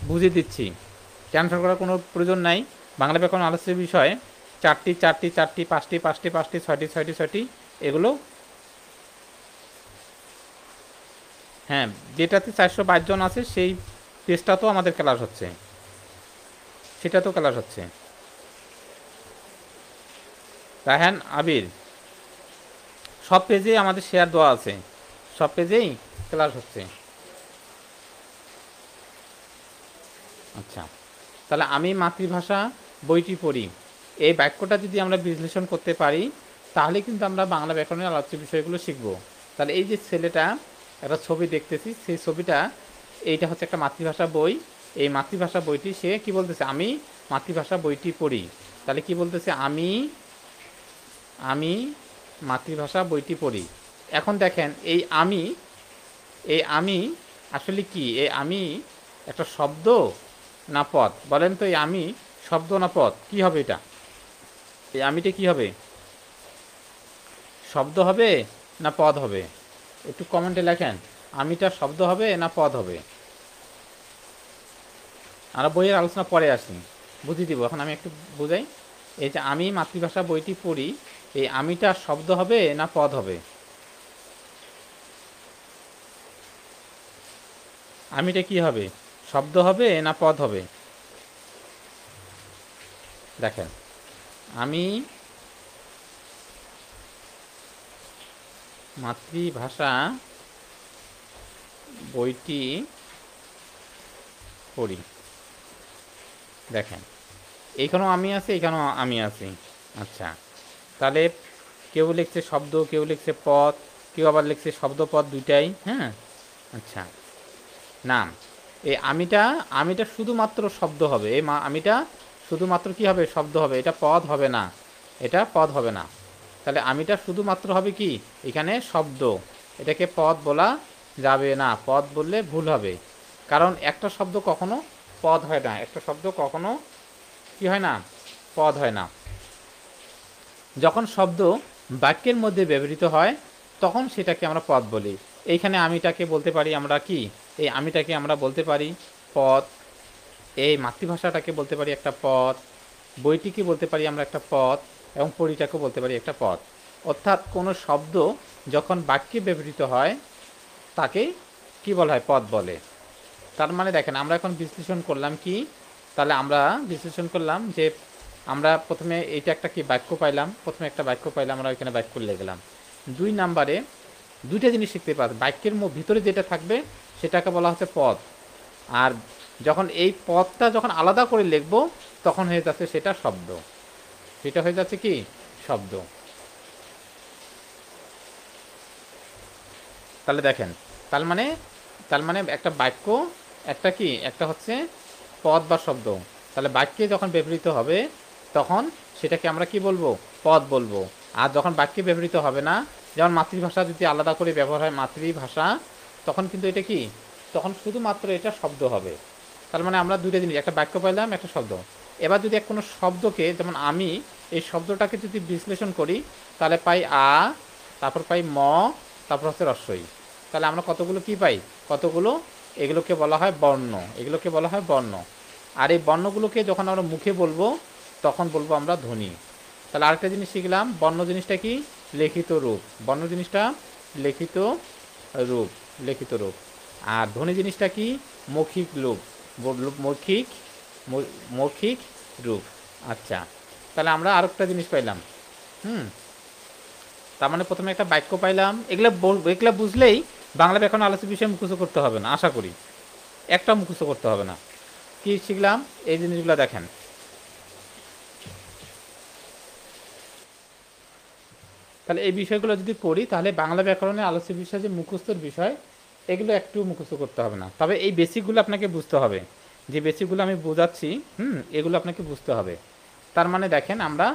বুঝিয়ে দিচ্ছি, টেনশন করার কোনো প্রয়োজন নাই। বাংলা ব্যাকরণ আলোচ্য বিষয়ে 4টি 4টি 4টি, 5টি 5টি 5টি, 6টি 6টি 6টি, এগুলো। হ্যাঁ, যেটাতে 422 জন আছে সেই পেজটা তো আমাদের ক্লাস হচ্ছে, সেটা তো ক্লাস হচ্ছে। রায়হান আবির, সব পেজেই আমাদের শেয়ার দেওয়া আছে, সব পেজেই ক্লাস হচ্ছে। আচ্ছা, তাহলে আমি মাতৃভাষা বইটি পড়ি, এই বাক্যটা যদি আমরা বিশ্লেষণ করতে পারি, তাহলে কিন্তু আমরা বাংলা ব্যাকরণের আলোচ্য বিষয়গুলো শিখব। তাহলে এই যে ছেলেটা একটা ছবি দেখতেছি, সেই ছবিটা, এইটা হচ্ছে একটা মাতৃভাষা বই। এই মাতৃভাষা বইটি সে কি বলতেছে? আমি মাতৃভাষা বইটি পড়ি। তাহলে কি বলতেছে? আমি মাতৃভাষা বইটি পড়ি। এখন দেখেন, এই আমি আসলে কি? এই আমি একটা শব্দ না পদ? বলেন তো, এই আমি শব্দ না পদ? কি হবে এটা? এই আমিটা কি হবে? শব্দ হবে না পদ হবে? একটু কমেন্টে লেখেন, আমিটা শব্দ হবে না পদ হবে? আমরা বইয়ের আলোচনা পরে আসি, বুঝিয়ে দিব। এখন আমি একটু বুঝাই। এই যে আমি মাতৃভাষা বইটি পড়ি, এই আমিটা শব্দ হবে না পদ হবে? আমিটা কি হবে? শব্দ হবে না পদ হবে? দেখেন, আমি মাতৃভাষা বইটি পড়ি। দেখেন, এইখানেও আমি আছি, এখানেও আমি আছি। আচ্ছা, তাহলে কেউ লিখছে শব্দ, কেউ লিখছে পদ, কেউ আবার লিখছে শব্দ পদ দুইটাই। হ্যাঁ, আচ্ছা, নাম। এই আমিটা শুধুমাত্র শব্দ হবে। এই আমিটা শুধুমাত্র কি হবে? শব্দ হবে। এটা পদ হবে না, এটা পদ হবে না। তাহলে আমিটা শুধুমাত্র হবে কি? এখানে শব্দ। এটাকে পদ বলা যাবে না, পদ বললে ভুল হবে। কারণ একটা শব্দ কখনো পদ হয় না, একটা শব্দ কখনো কি হয় না? পদ হয় না। যখন শব্দ বাক্যের মধ্যে ব্যবহৃত হয়, তখন সেটাকে আমরা পদ বলি। এইখানে আমিটাকে বলতে পারি আমরা কি? এই আমিটাকে আমরা বলতে পারি পদ। এই মাতৃভাষাটাকে বলতে পারি একটা পদ, বইটিকে বলতে পারি আমরা একটা পদ, এবং পড়িটাকেও বলতে পারি একটা পদ। অর্থাৎ কোনো শব্দ যখন বাক্যে ব্যবহৃত হয়, তাকে কি বলা হয়? পদ বলে। তার মানে দেখেন, আমরা এখন বিশ্লেষণ করলাম কি? তাহলে আমরা বিশ্লেষণ করলাম যে আমরা প্রথমে এইটা একটা কি বাক্য পাইলাম, প্রথমে একটা বাক্য পাইলাম, আমরা ওইখানে বাক্য লিখে গেলাম। 2 নম্বরে দুইটা জিনিস শিখতে পারবে। বাক্যের ভিতরে যেটা থাকবে সেটাকে বলা হচ্ছে পদ। আর যখন এই পদটা যখন আলাদা করে লিখব, তখন হয়ে যাচ্ছে সেটা শব্দ। সেটা হয়ে যাচ্ছে কি? শব্দ। তাহলে দেখেন, তার মানে তার মানে একটা বাক্য একটা কি একটা হচ্ছে পদ বা শব্দ। তাহলে বাক্যে যখন ব্যবহৃত হবে তখন সেটাকে আমরা কি বলবো, পদ বলবো। আর যখন বাক্যে ব্যবহৃত হবে না, যেমন মাতৃভাষা যদি আলাদা করে ব্যবহার হয় মাতৃভাষা, তখন কিন্তু এটা কি, তখন শুধুমাত্র এটা শব্দ হবে। তার মানে আমরা দুইটা জিনিস, একটা বাক্য পাইলাম, একটা শব্দ। এবার যদি কোনো শব্দকে, যেমন আমি, এই শব্দটাকে যদি বিশ্লেষণ করি তাহলে পাই আ, তারপর পাই ম, তারপর হচ্ছে রস্বই। তাহলে আমরা কতগুলো কি পাই, কতগুলো, এগুলোকে বলা হয় বর্ণ, এগুলোকে বলা হয় বর্ণ। আর এই বর্ণগুলোকে যখন আমরা মুখে বলবো তখন বলবো আমরা ধ্বনি। তাহলে আরেকটা জিনিস শিখলাম, বর্ণ জিনিসটা কি, লিখিত রূপ। বর্ণ জিনিসটা লিখিত রূপ, লিখিত রূপ। আর ধ্বনি জিনিসটা কি, মৌখিক রূপ, মৌখিক, মৌখিক রূপ। আচ্ছা, তাহলে আমরা আরেকটা জিনিস পাইলাম। তার মানে প্রথমে একটা বাক্য পাইলাম। এগুলো বুঝলেই বাংলা ব্যাকরণ আলোচ্য বিষয় মুখস্থ করতে হবে না, আশা করি একটা মুখস্থ করতে হবে না। কি শিখলাম, এই জিনিসগুলো দেখেন। তাহলে এই বিষয়গুলো যদি পড়ি তাহলে বাংলা ব্যাকরণের আলোচ্য বিষয় যে মুখস্থর বিষয়, এগুলো একটু মুখস্থ করতে হবে না। তবে এই বেসিকগুলো আপনাকে বুঝতে হবে, যে বেসিকগুলো আমি বোঝাচ্ছি, এগুলো আপনাকে বুঝতে হবে। তার মানে দেখেন, আমরা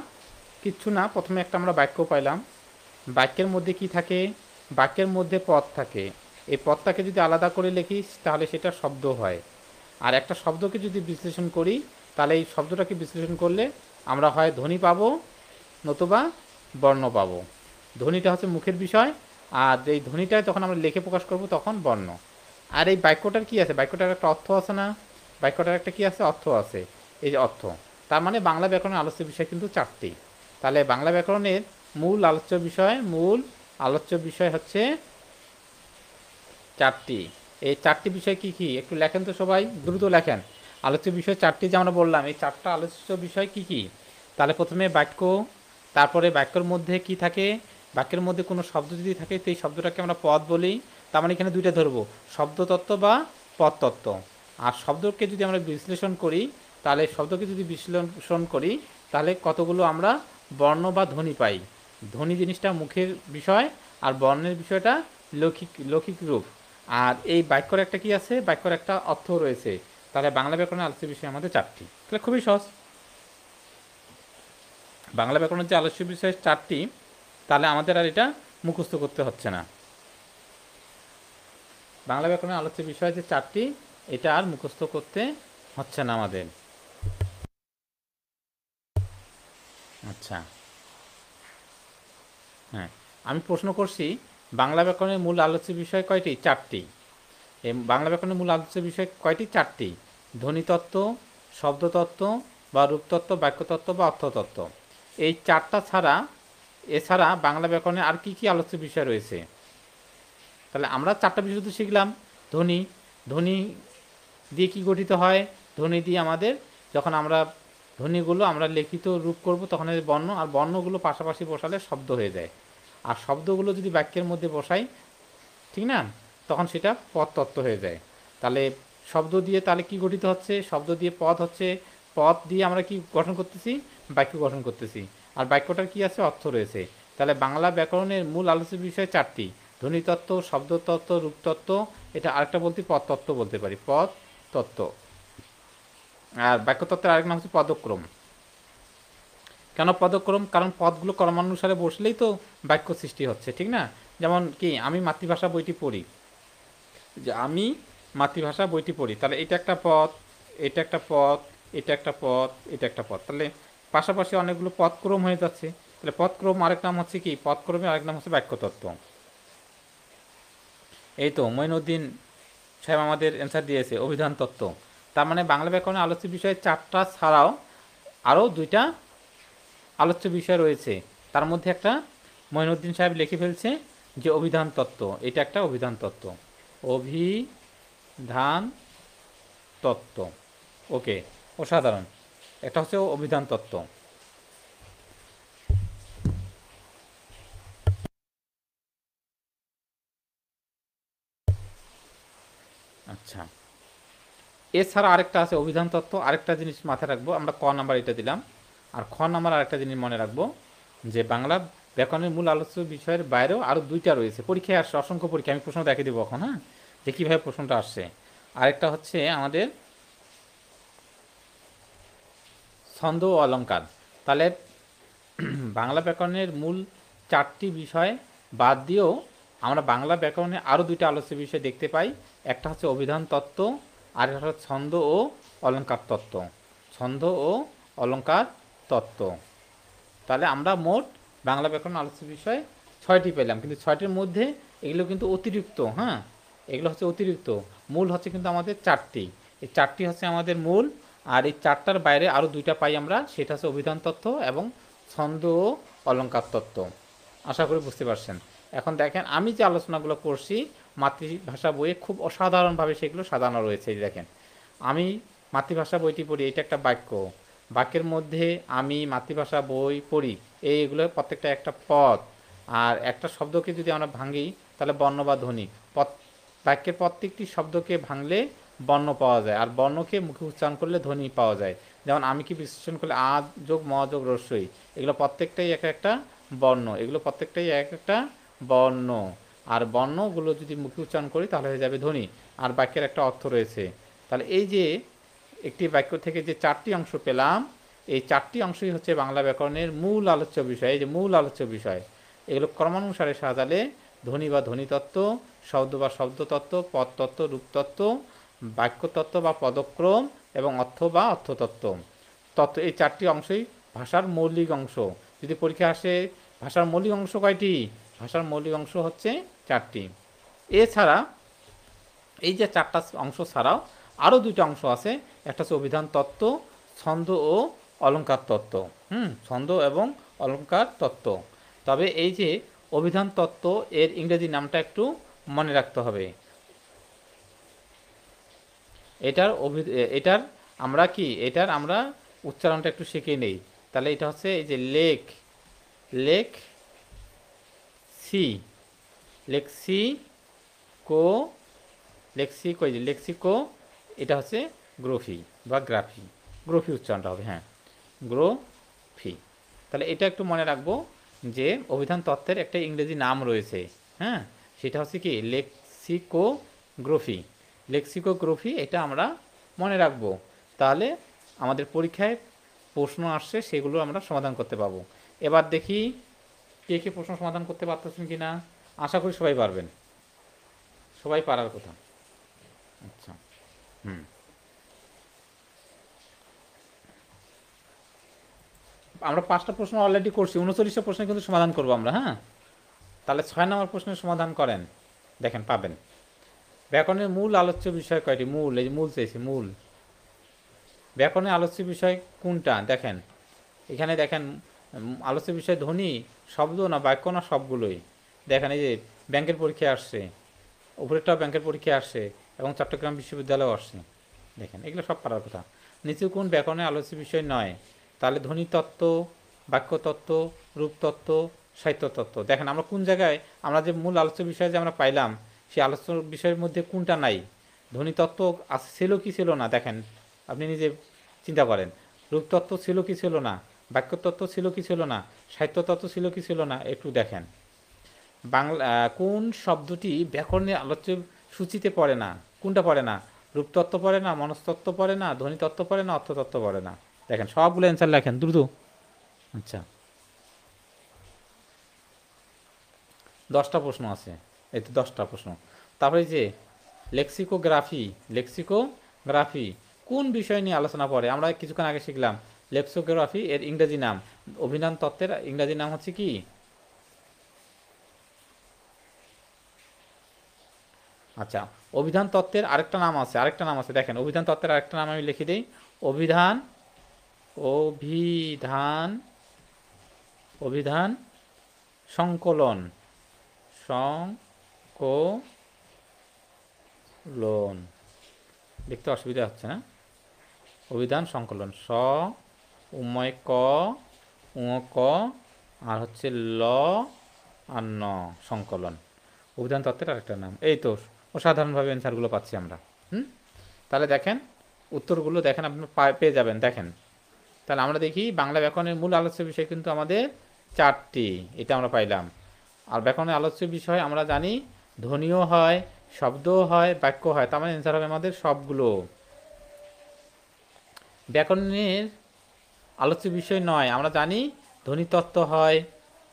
কিচ্ছু না, প্রথমে একটা আমরা বাক্য পাইলাম। বাক্যের মধ্যে কি থাকে, বাক্যের মধ্যে পদ থাকে। এই পদটাকে যদি আলাদা করে লিখি তাহলে সেটা শব্দ হয়। আর একটা শব্দকে যদি বিশ্লেষণ করি তাহলে এই শব্দটাকে বিশ্লেষণ করলে আমরা হয় ধ্বনি পাবো, নতুবা বর্ণ পাবো। ধ্বনিটা হচ্ছে মুখের বিষয়, আর এই ধ্বনিটা যখন আমরা লিখে প্রকাশ করব তখন বর্ণ। আর এই বাক্যটার কি আছে, বাক্যটার একটা অর্থ আছে না, বাক্যটার একটা কি আছে, অর্থ আছে। এই যে অর্থ, তার মানে বাংলা ব্যাকরণের আলোচ্য বিষয় কিন্তু চারটি। তাহলে বাংলা ব্যাকরণের মূল আলোচ্য বিষয় হচ্ছে চারটি। এই চারটি বিষয় কি কি একটু লেখেন তো সবাই, দ্রুত লেখেন। আলোচ্য বিষয় চারটি যে আমরা বললাম, এই চারটা আলোচ্য বিষয় কি কি। তাহলে প্রথমে বাক্য, তারপরে বাক্যের মধ্যে কি থাকে, বাক্যের মধ্যে কোনো শব্দ যদি থাকে সেই শব্দটাকে আমরা পদ বলি। তার মানে এখানে দুইটা ধরবো, শব্দতত্ত্ব বা পদতত্ত্ব। আর শব্দকে যদি আমরা বিশ্লেষণ করি, তাহলে শব্দকে যদি বিশ্লেষণ করি তাহলে কতগুলো আমরা বর্ণ বা ধ্বনি পাই। ধ্বনি জিনিসটা মুখের বিষয়, আর বর্ণের বিষয়টা লৌকিক রূপ। আর এই বাক্যর একটা কি আছে, বাক্যর একটা অর্থ রয়েছে। তাহলে বাংলা ব্যাকরণের আলোচ্য বিষয় আমাদের চারটি। তাহলে খুবই সহজ, বাংলা ব্যাকরণের যে আলোচ্য বিষয় চারটি, তাহলে আমাদের আর এটা মুখস্থ করতে হচ্ছে না। বাংলা ব্যাকরণের আলোচ্য বিষয় যে চারটি, এটা আর মুখস্থ করতে হচ্ছে না আমাদের। আচ্ছা, হ্যাঁ, আমি প্রশ্ন করছি বাংলা ব্যাকরণের মূল আলোচ্য বিষয় কয়টি, চারটি। এই বাংলা ব্যাকরণের মূল আলোচ্য বিষয় কয়টি, চারটি। ধ্বনিতত্ত্ব, শব্দতত্ত্ব বা রূপতত্ত্ব, বাক্যতত্ত্ব বা অর্থতত্ত্ব। এই চারটা ছাড়া, এছাড়া বাংলা ব্যাকরণে আর কি কি আলোচ্য বিষয় রয়েছে। তাহলে আমরা চারটা বিষয় তো শিখলাম। ধ্বনি, ধ্বনি দিয়ে কি গঠিত হয়, ধ্বনি দিয়ে আমাদের, যখন আমরা ধ্বনিগুলো আমরা লিখিত রূপ করব তখন এর বর্ণ, আর বর্ণগুলো পাশাপাশি বসালে শব্দ হয়ে যায়। আর শব্দগুলো যদি বাক্যের মধ্যে বসাই, ঠিক না, তখন সেটা পদ তত্ত্ব হয়ে যায়। তাহলে শব্দ দিয়ে তাহলে কি গঠিত হচ্ছে, শব্দ দিয়ে পদ হচ্ছে, পদ দিয়ে আমরা কি গঠন করতেছি, বাক্য গঠন করতেছি। আর বাক্যটার কি আছে, অর্থ রয়েছে। তাহলে বাংলা ব্যাকরণের মূল আলোচ্য বিষয় চারটি, ধ্বনিতত্ত্ব, শব্দতত্ত্ব, রূপতত্ত্ব, এটা আরেকটা বলতে পদ তত্ত্ব বলতে পারি, পদ তত্ত্ব। আর বাক্যতত্ত্বের আরেক নাম হচ্ছে পদক্রম। কেন পদক্রম, কারণ পদগুলো ক্রমানুসারে বসলেই তো বাক্য সৃষ্টি হচ্ছে, ঠিক না। যেমন কি, আমি মাতৃভাষা বইটি পড়ি, যে আমি মাতৃভাষা বইটি পড়ি, তাহলে এটা একটা পদ, এটা একটা পদ, এটা একটা পদ, এটা একটা পদ। তাহলে পাশাপাশি অনেকগুলো পদক্রম হয়ে যাচ্ছে। তাহলে পদক্রম আরেক নাম হচ্ছে কি, পদক্রমে আরেক নাম হচ্ছে বাক্যতত্ত্ব। এই তো মঈনুদ্দিন সাহেব আমাদের অ্যান্সার দিয়েছে, অভিধান তত্ত্ব। তার মানে বাংলা ব্যাকরণের আলোচ্য বিষয়ে চারটা ছাড়াও আরও দুইটা আলোচ্য বিষয় রয়েছে। তার মধ্যে একটা মঈনুদ্দিন সাহেব লিখে ফেলছে যে অভিধান তত্ত্ব, এটা একটা অভিধান তত্ত্ব, অভিধান তত্ত্ব। ওকে, অসাধারণ, একটা হচ্ছে অভিধান তত্ত্ব। আচ্ছা, এছাড়া আরেকটা আছে অভিধান তত্ত্ব। আরেকটা জিনিস মাথায় রাখবো, আমরা ক নাম্বার এটা দিলাম, আর খ নাম্বার আরেকটা জিনিস মনে রাখবো, যে বাংলা ব্যাকরণের মূল আলোচ্য বিষয়ের বাইরেও আরও দুইটা রয়েছে। পরীক্ষায় আসছে, অসংখ্য পরীক্ষা, আমি প্রশ্ন দেখে দেবো এখন। হ্যাঁ, যে কীভাবে প্রশ্নটা আসছে। আরেকটা হচ্ছে আমাদের ছন্দ ও অলঙ্কার। তাহলে বাংলা ব্যাকরণের মূল 4টি বিষয় বাদ দিয়েও আমরা বাংলা ব্যাকরণে আরও 2টা আলোচ্য বিষয় দেখতে পাই। একটা হচ্ছে অভিধান তত্ত্ব, আর একটা হচ্ছে ছন্দ ও অলঙ্কার তত্ত্ব। ছন্দ ও অলঙ্কার তত্ত্ব। তাহলে আমরা মোট বাংলা ব্যাকরণ আলোচ্য বিষয় 6টি পেলাম, কিন্তু 6টির মধ্যে এগুলো কিন্তু অতিরিক্ত। হ্যাঁ, এগুলো হচ্ছে অতিরিক্ত, মূল হচ্ছে কিন্তু আমাদের 4টি। এই 4টি হচ্ছে আমাদের মূল, আর এই 4টার বাইরে আরও 2টা পাই আমরা, সেটা হচ্ছে অভিধান তত্ত্ব এবং ছন্দ ও অলঙ্কার তত্ত্ব। আশা করি বুঝতে পারছেন। এখন দেখেন আমি যে আলোচনাগুলো করছি মাতৃভাষা বইয়ে খুব অসাধারণভাবে সেগুলো সাজানো রয়েছে। এই দেখেন, আমি মাতৃভাষা বইটি পড়ি, এটা একটা বাক্য, বাক্যের মধ্যে আমি মাতৃভাষা বই পড়ি, এইগুলো প্রত্যেকটা একটা পদ, আর একটা শব্দকে যদি আমরা ভাঙি তাহলে বর্ণ বা ধ্বনি। বাক্যের প্রত্যেকটি শব্দকে ভাঙলে বর্ণ পাওয়া যায়, আর বর্ণকে মুখে উচ্চারণ করলে ধ্বনি পাওয়া যায়। যেমন আমি কি বিশ্লেষণ করলে আ যোগ ম যোগ রস্যই, এগুলো প্রত্যেকটাই এক একটা বর্ণ, এগুলো প্রত্যেকটাই এক একটা বর্ণ, আর বর্ণগুলো যদি মুখে উচ্চারণ করি তাহলে হয়ে যাবে ধ্বনি, আর বাক্যের একটা অর্থ রয়েছে। তাহলে এই যে একটি বাক্য থেকে যে 4টি অংশ পেলাম, এই 4টি অংশই হচ্ছে বাংলা ব্যাকরণের মূল আলোচ্য বিষয়। এই যে মূল আলোচ্য বিষয়, এগুলো ক্রমানুসারে সাজালে ধ্বনি বা ধ্বনিতত্ত্ব, শব্দ বা শব্দতত্ত্ব, পদতত্ত্ব, রূপতত্ত্ব, বাক্যতত্ত্ব বা পদক্রম, এবং অর্থ বা অর্থতত্ত্ব তত্ত্ব, এই 4টি অংশই ভাষার মৌলিক অংশ। যদি পরীক্ষা আসে ভাষার মৌলিক অংশ কয়টি, ভাষার মৌলিক অংশ হচ্ছে 4টি। এছাড়া এই যে 4টা অংশ ছাড়াও আরও 2টা অংশ আছে, একটা হচ্ছে অভিধান তত্ত্ব, ছন্দ ও অলঙ্কার তত্ত্ব। ছন্দ এবং অলঙ্কার তত্ত্ব। তবে এই যে অভিধান তত্ত্ব, এর ইংরেজি নামটা একটু মনে রাখতে হবে। এটার আমরা কি, এটার আমরা উচ্চারণটা একটু শিখে নেই। তাহলে এটা হচ্ছে এই যে লেক্সিকো, এটা হচ্ছে গ্রোফি বা গ্রোফি উচ্চারণটা হবে। হ্যাঁ, গ্রোফি। তাহলে এটা একটু মনে রাখবো যে অভিধান তত্ত্বের একটা ইংরেজি নাম রয়েছে। হ্যাঁ, সেটা হচ্ছে কি লেক্সিকোগ্রাফি। এটা আমরা মনে রাখবো, তাহলে আমাদের পরীক্ষায় প্রশ্ন আসছে সেগুলো আমরা সমাধান করতে পারবো। এবার দেখি কে কে প্রশ্ন সমাধান করতে পারতেছেন কি না। আশা করি সবাই পারবেন, সবাই পারার কথা। আচ্ছা, আমরা 5টা প্রশ্ন অলরেডি করছি, 39টা প্রশ্ন কিন্তু সমাধান করবো আমরা। হ্যাঁ, তাহলে 6 নম্বর প্রশ্নের সমাধান করেন, দেখেন পাবেন। ব্যাকরণের মূল আলোচ্য বিষয় কয়টি? মূল, এই মূল চেয়েছি, মূল। ব্যাকরণের আলোচ্য বিষয় কোনটা? দেখেন এখানে, দেখেন আলোচ্য বিষয় ধ্বনি, শব্দ না বাক্য না সবগুলোই। দেখেন এই যে ব্যাংকের পরীক্ষা আসছে, উপরেরটাও ব্যাংকের পরীক্ষা আসছে, এবং চট্টগ্রাম বিশ্ববিদ্যালয়েও আসছে। দেখেন এগুলো সব পারার কথা। নিচে কোন ব্যাকরণের আলোচ্য বিষয় নয়? তাহলে ধ্বনিতত্ত্ব, বাক্যতত্ত্ব, রূপতত্ত্ব, সাহিত্যতত্ত্ব। দেখেন আমরা কোন জায়গায়, আমরা যে মূল আলোচ্য বিষয় যে আমরা পাইলাম, সেই আলোচ্য বিষয়ের মধ্যে কোনটা নাই? ধ্বনিতত্ত্ব ছিল কি ছিল না, দেখেন আপনি নিজে চিন্তা করেন। রূপতত্ত্ব ছিল কি ছিল না, বাক্যতত্ত্ব ছিল কি ছিল না, সাহিত্যতত্ত্ব ছিল কি ছিল না, একটু দেখেন। বাংলা কোন শব্দটি ব্যাকরণের আলোচ্য সূচিতে পড়ে না? কোনটা পড়ে না? রূপতত্ত্ব পড়ে না, মনস্তত্ত্ব পড়ে না, ধ্বনিতত্ত্ব পড়ে না, অর্থতত্ত্ব পড়ে না। দেখেন সবগুলো অ্যান্সার লেখেন দ্রুত। আচ্ছা, 10টা প্রশ্ন আছে, এই তো 10টা প্রশ্ন। তারপরে যে লেক্সিকোগ্রাফি কোন বিষয় নিয়ে আলোচনা করে? আমরা কিছুক্ষণ আগে শিখলাম লেক্সিকোগ্রাফি এর ইংরেজি নাম, অভিধান তত্ত্বের ইংরেজি নাম হচ্ছে কি? আচ্ছা, অভিধান তত্ত্বের আরেকটা নাম আছে, দেখেন অভিধান তত্ত্বের আরেকটা নাম আমি লিখে দিই। অভিধান অভিধান অভিধান সংকলন, দেখতে অসুবিধা হচ্ছে না? অভিধান সংকলন, উময় ক, ক, আর হচ্ছে ল আর ন, সংকলন, অভিধান তত্ত্বের আরেকটা নাম। এই তো অসাধারণভাবে অ্যান্সারগুলো পাচ্ছি আমরা। তাহলে দেখেন উত্তরগুলো দেখেন, আপনি পেয়ে যাবেন। দেখেন তাহলে আমরা দেখি বাংলা ব্যাকরণের মূল আলোচ্য বিষয় কিন্তু আমাদের 4টি, এটা আমরা পাইলাম। আর ব্যাকরণের আলোচ্য বিষয় আমরা জানি ধ্বনিও হয়, শব্দ হয়, বাক্য হয়, তার মানে অ্যান্সার হবে আমাদের সবগুলো। ব্যাকরণের আলোচ্য বিষয় নয়। আমরা জানি ধ্বনিতত্ত্ব হয়,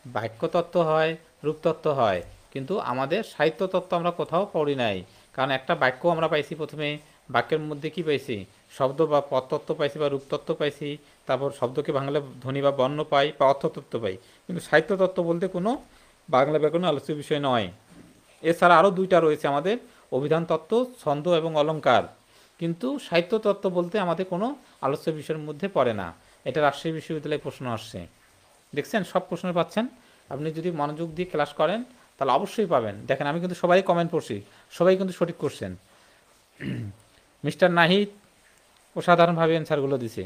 বাক্যতত্ত্ব হয়, রূপতত্ত্ব হয়, কিন্তু আমাদের সাহিত্য তত্ত্ব আমরা কোথাও পড়ি নাই। কারণ একটা বাক্য আমরা পাইছি প্রথমে, বাক্যের মধ্যে কি পাইছি, শব্দ বা পদতত্ত্ব পাইছি বা রূপতত্ত্ব পাইছি, তারপর শব্দকে ভাঙলে ধ্বনি বা বর্ণ পাই বা অর্থতত্ত্ব পাই, কিন্তু সাহিত্য তত্ত্ব বলতে কোনো বাংলা ব্যাকরণের আলোচ্য বিষয় নয়। এছাড়া আরও দুইটা রয়েছে আমাদের, অভিধান তত্ত্ব, ছন্দ এবং অলঙ্কার, কিন্তু সাহিত্য তত্ত্ব বলতে আমাদের কোনো আলোচ্য বিষয়ের মধ্যে পড়ে না। এটা রাজশাহী বিশ্ববিদ্যালয়ে প্রশ্ন আসছে, দেখছেন সব প্রশ্ন পাচ্ছেন। আপনি যদি মনোযোগ দিয়ে ক্লাস করেন তাহলে অবশ্যই পাবেন। দেখেন আমি কিন্তু সবাই কমেন্ট পড়ছি, সবাই কিন্তু সঠিক করছেন। মিস্টার নাহিদ অসাধারণভাবে অ্যান্সারগুলো দিছে।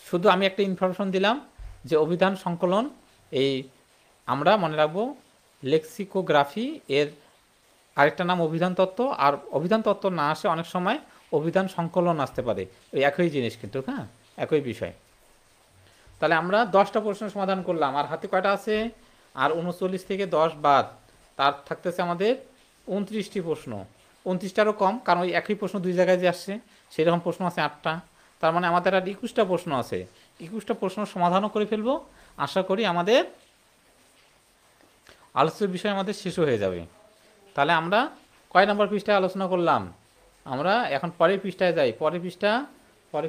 শুধু আমি একটা ইনফরমেশন দিলাম যে অভিধান সংকলন, এই আমরা মনে রাখবো লেক্সিকোগ্রাফি, এর আরেকটা নাম অভিধান তত্ত্ব, আর অভিধান তত্ত্ব না আসে অনেক সময় অভিধান সংকলন আসতে পারে, ওই একই জিনিস কিন্তু, হ্যাঁ একই বিষয়। তাহলে আমরা 10টা প্রশ্ন সমাধান করলাম, আর হাতে কয়টা আছে, আর 39 থেকে 10 বাদ, তার থাকতেছে আমাদের 29টি প্রশ্ন। 29টারও কম, কারণ ওই একই প্রশ্ন দুই জায়গায় যে আসছে, সেরকম প্রশ্ন আছে 8টা। তার মানে আমাদের আর 21টা প্রশ্ন আছে। 21টা প্রশ্ন সমাধানও করে ফেলবো, আশা করি আমাদের আলোচ্য বিষয় আমাদের শেষ হয়ে যাবে। তাহলে আমরা কয় নম্বর পৃষ্ঠায় আলোচনা করলাম, আমরা এখন পরের পৃষ্ঠায় যাই, পরের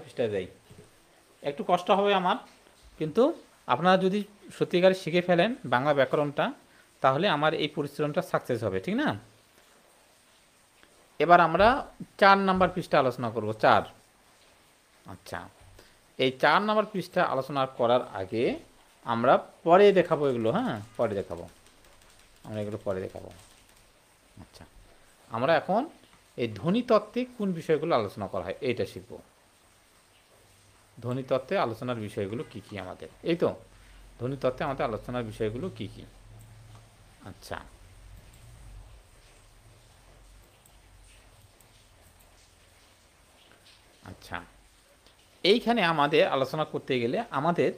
পৃষ্ঠায় যাই। একটু কষ্ট হবে আমার, কিন্তু আপনারা যদি সত্যিকারে শিখে ফেলেন বাংলা ব্যাকরণটা, তাহলে আমার এই পরিশ্রমটা সাকসেস হবে, ঠিক না? এবার আমরা 4 নম্বর পৃষ্ঠা আলোচনা করব, 4। আচ্ছা, এই 4 নম্বর পৃষ্ঠা আলোচনা করার আগে আমরা পরে দেখাবো এগুলো, হ্যাঁ পরে দেখাবো, আমরা এগুলো পরে দেখাবো। আচ্ছা, আমরা এখন এই ধ্বনিতত্ত্বে কোন বিষয়গুলো আলোচনা করা হয় এইটা শিখব। ধ্বনিতত্ত্বে আলোচনার বিষয়গুলো কি কি আমাদের, এই তো ধ্বনিতত্ত্বে আমাদের আলোচনার বিষয়গুলো কি কি। আচ্ছা, আচ্ছা, এইখানে আমাদের আলোচনা করতে গেলে আমাদের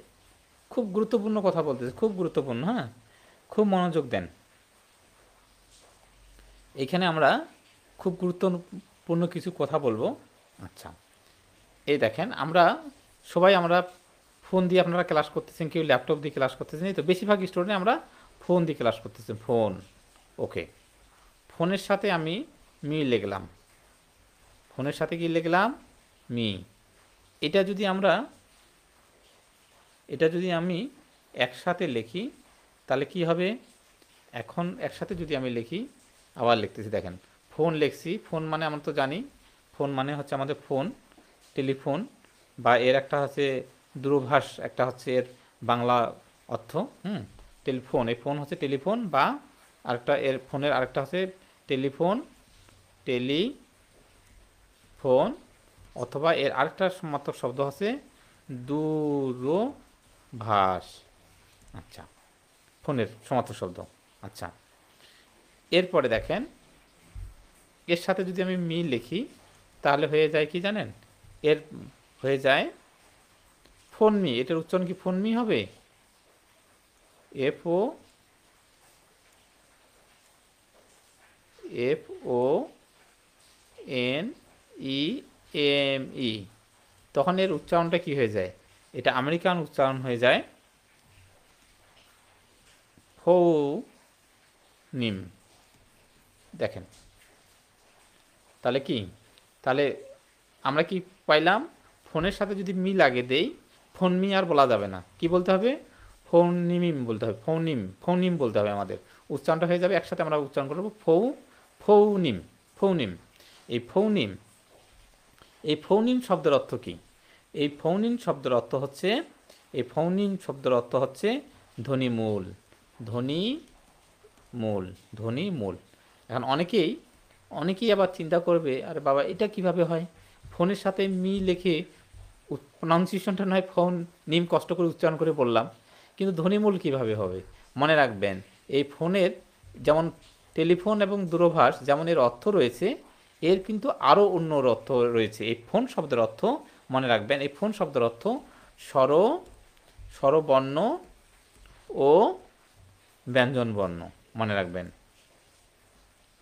খুব গুরুত্বপূর্ণ কথা বলতেছে, খুব গুরুত্বপূর্ণ, হ্যাঁ খুব মনোযোগ দেন। এইখানে আমরা খুব গুরুত্বপূর্ণ কিছু কথা বলবো। আচ্ছা, এই দেখেন আমরা সবাই আমরা ফোন দিয়ে আপনারা ক্লাস করতেছেন, কেউ ল্যাপটপ দিয়ে ক্লাস করতেছেন, এই তো বেশিরভাগ স্টুডেন্ট আমরা ফোন দিয়ে ক্লাস করতেছেন, ফোন। ওকে, ফোনের সাথে আমি মি লিখলাম, ফোনের সাথে কি লিখলাম, মি। এটা যদি আমি একসাথে লিখি তাহলে কি হবে, এখন একসাথে যদি আমি লিখি, আবার লিখতেছি, দেখেন ফোন লিখছি, ফোন মানে আমরা তো জানি ফোন মানে হচ্ছে আমাদের ফোন, টেলিফোন, বা এর একটা হচ্ছে দূরভাষ, একটা হচ্ছে এর বাংলা অর্থ, টেলিফোন, এই ফোন হচ্ছে টেলিফোন, বা আরেকটা এর ফোনের আরেকটা হচ্ছে টেলিফোন, টেলিফোন, অথবা এর আরেকটা সমার্থক শব্দ হচ্ছে দূরভাষ। আচ্ছা, ফোনের সমার্থক শব্দ। আচ্ছা, এরপরে দেখেন এর সাথে যদি আমি মি লিখি তাহলে হয়ে যায় কি জানেন, এর হয়ে যায় ফোনমি। এটার উচ্চারণ কি ফোনমি হবে, FONEME, তখন এর উচ্চারণটা কি হয়ে যায়, এটা আমেরিকান উচ্চারণ হয়ে যায় ফৌনিম। দেখেন তাহলে কি, তাহলে আমরা কি পাইলাম, ফোনের সাথে যদি মি লাগে দেই, ফোনমি আর বলা যাবে না, কি বলতে হবে, ফৌনিমিম বলতে হবে, ফৌনিম বলতে হবে, আমাদের উচ্চারণটা হয়ে যাবে একসাথে, আমরা উচ্চারণ করব ফৌনিম, ফৌনিম। এই ফৌনিম শব্দের অর্থ কি, এই ফৌনিম শব্দের অর্থ হচ্ছে, এই ফৌনিম শব্দের অর্থ হচ্ছে ধ্বনিমূল, ধ্বনিমূল। এখন অনেকেই আবার চিন্তা করবে, আরে বাবা এটা কিভাবে হয়, ফোনের সাথে মি লিখে প্রনাউন্সিয়েশনটা নয় ফোন নিম কষ্ট করে উচ্চারণ করে বললাম, কিন্তু ধ্বনিমূল কিভাবে হবে। মনে রাখবেন এই ফোনের যেমন টেলিফোন এবং দূরভাষ যেমন এর অর্থ রয়েছে, এর কিন্তু আরও অন্য অর্থ রয়েছে। এই ফোন শব্দের অর্থ মনে রাখবেন, এই ফোন শব্দের অর্থ স্বরবর্ণ ও ব্যঞ্জনবর্ণ, মনে রাখবেন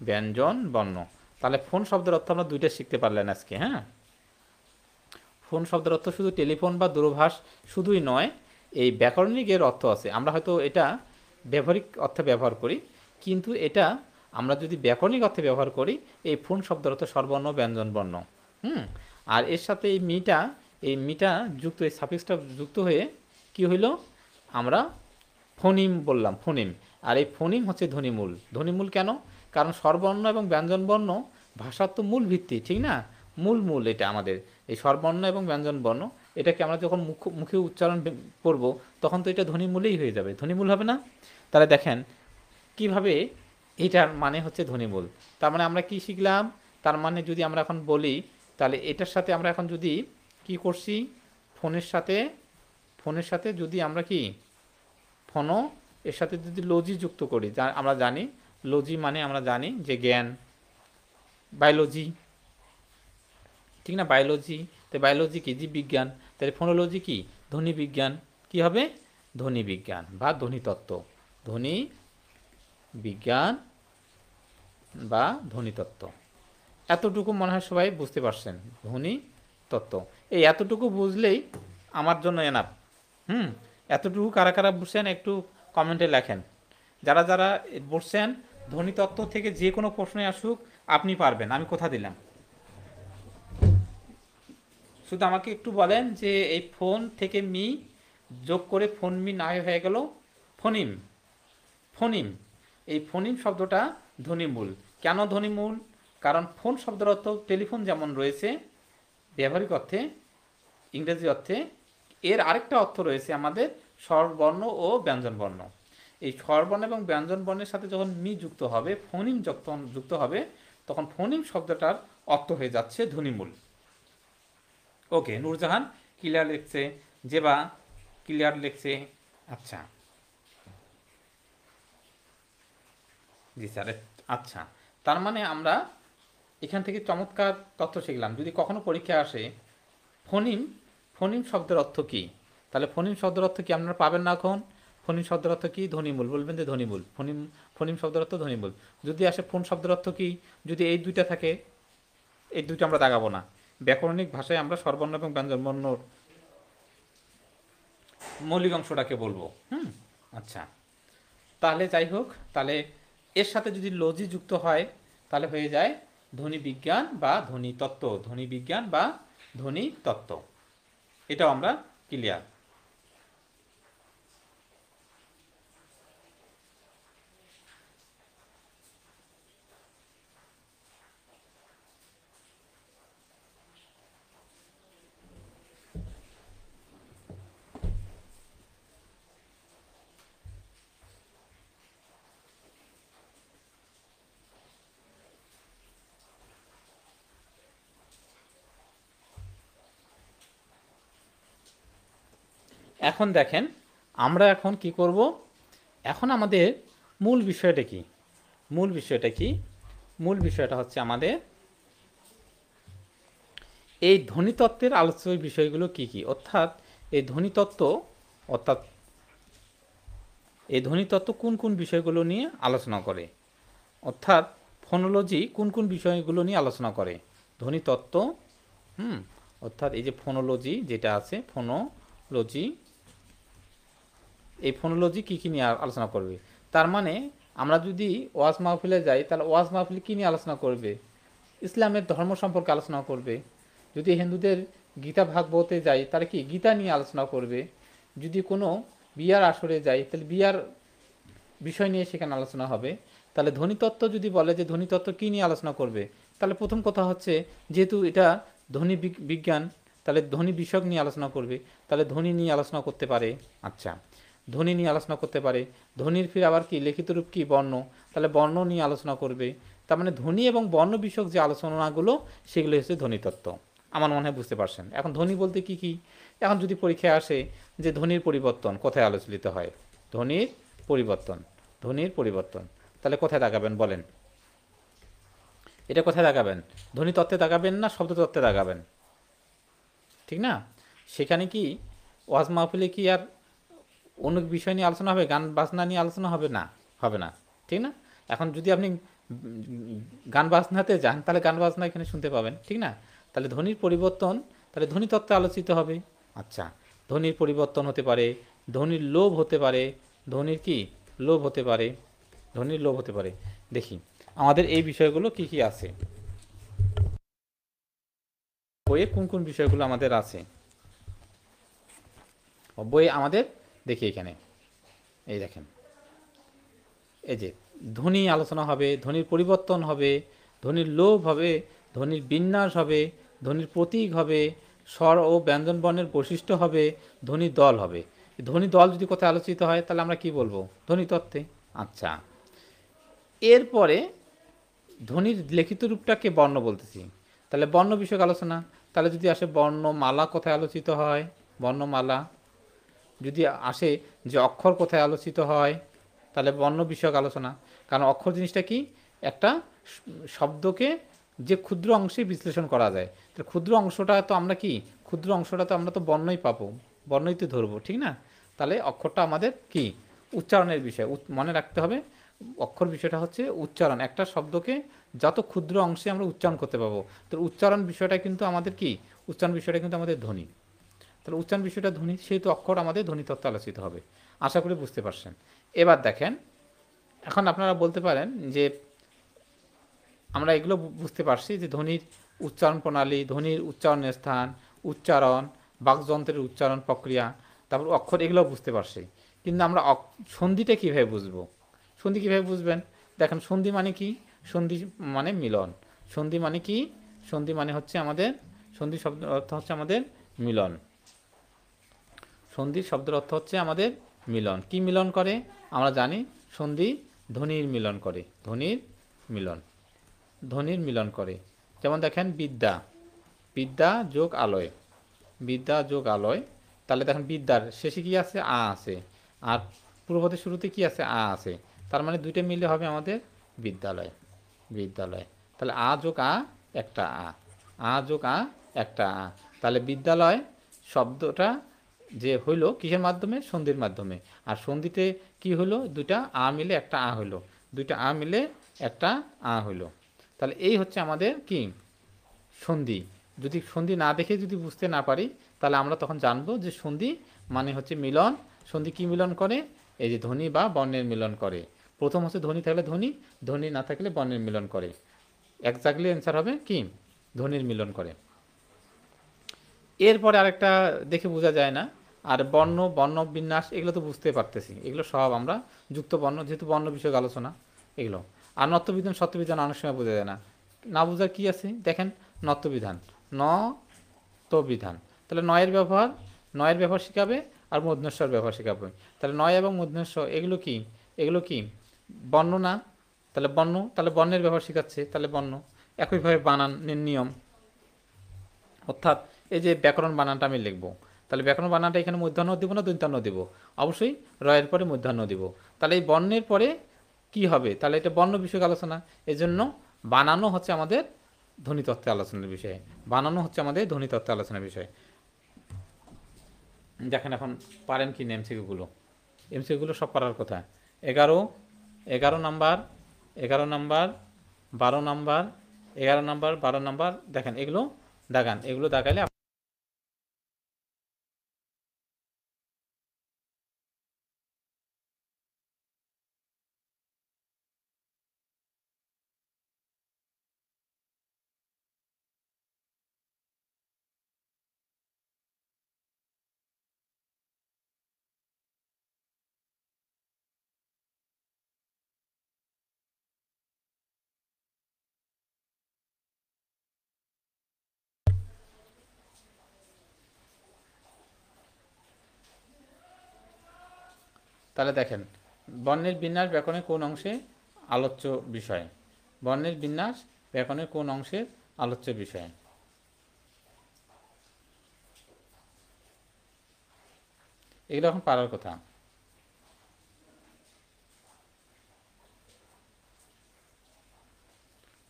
ব্যঞ্জন বর্ণ। তাহলে ফোন শব্দের অর্থ আমরা দুইটা শিখতে পারলেন আজকে। হ্যাঁ, ফোন শব্দের অর্থ শুধু টেলিফোন বা দূরভাষ শুধুই নয়, এই ব্যাকরণিক এর অর্থ আছে। আমরা হয়তো এটা ব্যবহারিক অর্থে ব্যবহার করি, কিন্তু এটা আমরা যদি ব্যাকরণিক অর্থে ব্যবহার করি, এই ফোন শব্দের অর্থ স্বরবর্ণ ব্যঞ্জন বর্ণ। আর এর সাথে এই মিটা যুক্ত, এই সাফিক্সটা যুক্ত হয়ে কি হইল, আমরা ফোনিম বললাম, ফোনিম। আর এই ফোনিম হচ্ছে ধ্বনিমূল। ধ্বনিমূল কেন? কারণ স্বরবর্ণ এবং ব্যঞ্জনবর্ণ ভাষার তো মূল ভিত্তি, ঠিক না? মূল এটা আমাদের এই স্বরবর্ণ এবং ব্যঞ্জনবর্ণ, এটাকে আমরা যখন মুখে উচ্চারণ করব তখন তো এটা ধ্বনিমূলেই হয়ে যাবে, ধ্বনিমূল হবে না? তাহলে দেখেন কিভাবে এটার মানে হচ্ছে ধ্বনিমূল। তার মানে আমরা কি শিখলাম? তার মানে যদি আমরা এখন বলি, তাহলে এটার সাথে আমরা এখন যদি কি করছি, ফোনের সাথে যদি আমরা কি ফোনো এর সাথে যদি লজি যুক্ত করি, আমরা জানি লজি মানে আমরা জানি যে জ্ঞান, বায়োলজি, ঠিক না? বায়োলজি, তো বায়োলজি কি? জীববিজ্ঞান। তাহলে ফোনোলজি কি? ধ্বনি বিজ্ঞান। কি হবে? ধ্বনি বিজ্ঞান বা ধ্বনিতত্ত্ব। ধ্বনি বিজ্ঞান বা ধ্বনিতত্ত্ব। এতটুকু মনে হয় সবাই বুঝতে পারছেন, ধ্বনি তত্ত্ব। এই এতটুকু বুঝলেই আমার জন্য এনাফ। এতটুকু কারা কারা বুঝছেন একটু কমেন্টে লেখেন। যারা যারা বুঝছেন, ধ্বনিতত্ত্ব থেকে যে কোনো প্রশ্নে আসুক আপনি পারবেন, আমি কথা দিলাম। শুধু আমাকে একটু বলেন যে এই ফোন থেকে মি যোগ করে ফোন মি না হয়ে গেল ফোনিম। ফোনিম, এই ফোনিম শব্দটা ধ্বনিমূল। কেন ধ্বনিমূল? কারণ ফোন শব্দের অর্থ টেলিফোন যেমন রয়েছে ব্যবহারিক অর্থে, ইংরেজি অর্থে, এর আরেকটা অর্থ রয়েছে আমাদের স্বরবর্ণ ও ব্যঞ্জনবর্ণ। এই স্বরবর্ণ এবং ব্যঞ্জনবর্ণের সাথে যখন মি যুক্ত হবে, ফোনিম যখন যুক্ত হবে, তখন ফোনিম শব্দটার অর্থ হয়ে যাচ্ছে ধ্বনিমূল। ওকে, নূরজাহান ক্লিয়ার লিখছে, জেবা ক্লিয়ার লিখছে। আচ্ছা, জি স্যার। আচ্ছা, তার মানে আমরা এখান থেকে চমৎকার তথ্য শিখলাম। যদি কখনো পরীক্ষা আসে ফোনিম, ফোনিম শব্দের অর্থ কী, তাহলে ফোনিম শব্দের অর্থ কী আপনারা পাবেন না এখন? ফোনিম শব্দের অর্থ কী? ধ্বনিমূল। বলবেন যে ধ্বনিমূল। ফোনিম শব্দের অর্থ ধ্বনিমূল। যদি আসে ফোন শব্দের অর্থ কী, যদি এই দুইটা থাকে, এই দুইটা আমরা দাগাবো না। ব্যাকরণিক ভাষায় আমরা স্বরবর্ণ এবং ব্যঞ্জনবর্ণর মৌলিক অংশটাকে বলবো। আচ্ছা, তাহলে যাই হোক, তাহলে এর সাথে যদি লজি যুক্ত হয় তাহলে হয়ে যায় ধ্বনি বিজ্ঞান বা ধ্বনি তত্ত্ব। ধ্বনি বিজ্ঞান বা ধ্বনি তত্ত্ব, এটাও আমরা ক্লিয়ার। এখন দেখেন আমরা এখন কি করব, এখন আমাদের মূল বিষয়টা কি? মূল বিষয়টা কি? মূল বিষয়টা হচ্ছে আমাদের এই ধ্বনিতত্ত্বের আলোচ্য বিষয়গুলো কি কি, অর্থাৎ এই ধ্বনিতত্ত্ব, অর্থাৎ এই ধ্বনিতত্ত্ব কোন কোন বিষয়গুলো নিয়ে আলোচনা করে, অর্থাৎ ফোনোলজি কোন কোন বিষয়গুলো নিয়ে আলোচনা করে। ধ্বনিতত্ত্ব, অর্থাৎ এই যে ফোনোলজি যেটা আছে, ফোনোলজি, এই ফোনোলজি কী কী নিয়ে আলোচনা করবে। তার মানে আমরা যদি ওয়াজ মাহফিলে যাই তাহলে ওয়াজ মাহফিল কী নিয়ে আলোচনা করবে? ইসলামের ধর্ম সম্পর্কে আলোচনা করবে। যদি হিন্দুদের গীতা ভাগবতে যাই তাহলে কি গীতা নিয়ে আলোচনা করবে। যদি কোনো বিয়ার আসরে যাই তাহলে বিয়ার বিষয় নিয়ে সেখানে আলোচনা হবে। তাহলে ধ্বনিতত্ত্ব যদি বলে যে ধ্বনিতত্ত্ব কী নিয়ে আলোচনা করবে, তাহলে প্রথম কথা হচ্ছে যেহেতু এটা ধ্বনি বিজ্ঞান, তাহলে ধ্বনি বিষয়ক নিয়ে আলোচনা করবে, তাহলে ধ্বনি নিয়ে আলোচনা করতে পারে। আচ্ছা, ধ্বনি নিয়ে আলোচনা করতে পারে। ধ্বনির ফির আবার কি লিখিত রূপ কি? বর্ণ, তাহলে বর্ণ নিয়ে আলোচনা করবে। তার মানে ধ্বনি এবং বর্ণ বিষয়ক যে আলোচনাগুলো সেগুলো হচ্ছে ধ্বনিতত্ত্ব। আমার মনে হয় বুঝতে পারছেন। এখন ধ্বনি বলতে কি কি? এখন যদি পরীক্ষায় আসে যে ধ্বনির পরিবর্তন কোথায় আলোচিত হয়, ধ্বনির পরিবর্তন, ধ্বনির পরিবর্তন, তাহলে কোথায় দাগাবেন বলেন? এটা কোথায় দাগাবেন? ধ্বনিতত্ত্বে দাগাবেন না শব্দতত্ত্বে দাগাবেন? ঠিক না? সেখানে কি ওয়াজ মাহফিলে কি আর অন্য বিষয় নিয়ে আলোচনা হবে? গান বাজনা নিয়ে আলোচনা হবে না? হবে না, ঠিক না? এখন যদি আপনি গান বাজনাতে যান, তাহলে গান বাজনা এখানে শুনতে পাবেন, ঠিক না? তাহলে ধ্বনির পরিবর্তন, তাহলে ধ্বনি তত্ত্বে আলোচিত হবে। আচ্ছা, ধ্বনির পরিবর্তন হতে পারে, ধ্বনির লোভ হতে পারে, ধ্বনির কি লোভ হতে পারে, ধ্বনির লোভ হতে পারে। দেখি আমাদের এই বিষয়গুলো কি কি আছে, বইয়ে কোন কোন বিষয়গুলো আমাদের আছে। বইয়ে আমাদের দেখি এখানে, এই দেখেন, এই যে ধ্বনি আলোচনা হবে, ধ্বনির পরিবর্তন হবে, ধ্বনির লোভ হবে, ধ্বনির বিন্যাস হবে, ধ্বনির প্রতীক হবে, স্বর ও ব্যঞ্জন বর্ণের বৈশিষ্ট্য হবে, ধ্বনি দল হবে। ধ্বনি দল যদি কোথায় আলোচিত হয় তাহলে আমরা কি বলবো? ধ্বনি তত্ত্বে। আচ্ছা, এরপরে ধ্বনির লিখিত রূপটাকে বর্ণ বলতেছি, তাহলে বর্ণ বিষয়ক আলোচনা। তাহলে যদি আসে বর্ণমালা কোথায় আলোচিত হয়, বর্ণমালা। যদি আসে যে অক্ষর কোথায় আলোচিত হয়, তাহলে বর্ণ বিষয়ক আলোচনা। কারণ অক্ষর জিনিসটা কি, একটা শব্দকে যে ক্ষুদ্র অংশে বিশ্লেষণ করা যায়, তাহলে ক্ষুদ্র অংশটা তো আমরা কি, ক্ষুদ্র অংশটা তো আমরা তো বর্ণই পাবো, বর্ণই তো ধরবো, ঠিক না? তাহলে অক্ষরটা আমাদের কি, উচ্চারণের বিষয়, মনে রাখতে হবে। অক্ষর বিষয়টা হচ্ছে উচ্চারণ, একটা শব্দকে যত ক্ষুদ্র অংশে আমরা উচ্চারণ করতে পারবো। তো উচ্চারণ বিষয়টা কিন্তু আমাদের কি, উচ্চারণ বিষয়টা কিন্তু আমাদের ধ্বনি। তাহলে উচ্চারণ বিষয়টা ধ্বনি, সেহেতু অক্ষর আমাদের ধ্বনি তত্ত্বে আলোচিত হবে। আশা করি বুঝতে পারছেন। এবার দেখেন, এখন আপনারা বলতে পারেন যে আমরা এগুলো বুঝতে পারছি যে ধ্বনির উচ্চারণ প্রণালী, ধ্বনির উচ্চারণের স্থান, উচ্চারণ, বাকযন্ত্রের উচ্চারণ প্রক্রিয়া, তারপর অক্ষর, এগুলো বুঝতে পারছি। কিন্তু আমরা সন্ধিটা কীভাবে বুঝবো? সন্ধি কীভাবে বুঝবেন? দেখেন, সন্ধি মানে কি? সন্ধি মানে মিলন। সন্ধি মানে কি? সন্ধি মানে হচ্ছে আমাদের, সন্ধি শব্দ অর্থ হচ্ছে আমাদের মিলন। সন্ধির শব্দের অর্থ হচ্ছে আমাদের মিলন। কি মিলন করে? আমরা জানি সন্ধি ধ্বনির মিলন করে, ধ্বনির মিলন, ধ্বনির মিলন করে। যেমন দেখেন, বিদ্যা, বিদ্যা যোগ আলয়, বিদ্যা যোগ আলয়। তাহলে দেখেন বিদ্যার শেষে কি আছে? আ আছে। আর পূর্বপদের শুরুতে কি আছে? আ আছে। তার মানে দুইটা মিলে হবে আমাদের বিদ্যালয়, বিদ্যালয়। তাহলে আ যোগ আ, একটা আ, আ যোগ আ, একটা আ। তাহলে বিদ্যালয় শব্দটা যে হইল কিসের মাধ্যমে? সন্ধির মাধ্যমে। আর সন্ধিতে কি হলো? দুইটা আ মিলে একটা আ হইলো, দুইটা আ মিলে একটা আ হইলো। তাহলে এই হচ্ছে আমাদের কি, সন্ধি। যদি সন্ধি না দেখে যদি বুঝতে না পারি, তাহলে আমরা তখন জানবো যে সন্ধি মানে হচ্ছে মিলন। সন্ধি কি মিলন করে? এই যে ধ্বনি বা বর্ণের মিলন করে। প্রথম হচ্ছে ধ্বনি থাকলে ধ্বনি, ধ্বনি না থাকলে বর্ণের মিলন করে। এক্স্যাক্টলি অ্যান্সার হবে কি, ধ্বনির মিলন করে। এরপরে আরেকটা দেখে বোঝা যায় না, আর বর্ণ, বর্ণ বিন্যাস, এগুলো তো বুঝতে পারতেছি, এগুলো সব আমরা যুক্ত বর্ণ, যেহেতু বর্ণ বিষয়ক আলোচনা এগুলো। আর নত্যবিধান সত্যবিধান অনেক সময় বোঝা যায় না, না বোঝার কি আছে? দেখেন, নত্যবিধান, ন তো বিধান, তাহলে নয়ের ব্যবহার, নয়ের ব্যবহার শেখাবে, আর মূর্ধন্যস্বর ব্যবহার শেখাবে। তাহলে নয় এবং মূর্ধন্যস্বর এগুলো কি, এগুলো কি বর্ণ না? তাহলে বর্ণ, তাহলে বর্ণের ব্যবহার শেখাচ্ছে, তাহলে বর্ণ। একইভাবে বানানের নিয়ম, অর্থাৎ এই যে ব্যাকরণ বানানটা আমি লিখবো, তাহলে ব্যাকরণ বানানটা এখানে মধ্যাহ্ন দিব না দন্তান্ন দিব? অবশ্যই রয়ের পরে মধ্যাহ্ন দিব। তাহলে এই বর্ণের পরে কি হবে? তাহলে এটা বর্ণ বিষয়ক আলোচনা। এজন্য বানানো হচ্ছে আমাদের ধ্বনিতত্ত্বে আলোচনার বিষয়, বানানো হচ্ছে আমাদের ধ্বনিতত্ত্বে আলোচনার বিষয়। দেখেন এখন পারেন কি না এমসিকিউগুলো, এমসিকিউগুলো সব পারার কথা। 11, 11 number, 11 number, 12 number, 11 number, 12 number, দেখেন এগুলো দাগান, এগুলো দাগাইলে তাহলে দেখেন, বর্ণের বিন্যাস ব্যাকরণের কোন অংশে আলোচ্য বিষয়? বর্ণের বিন্যাস ব্যাকরণের কোন অংশের আলোচ্য বিষয়? এগুলো এখন পারার কথা।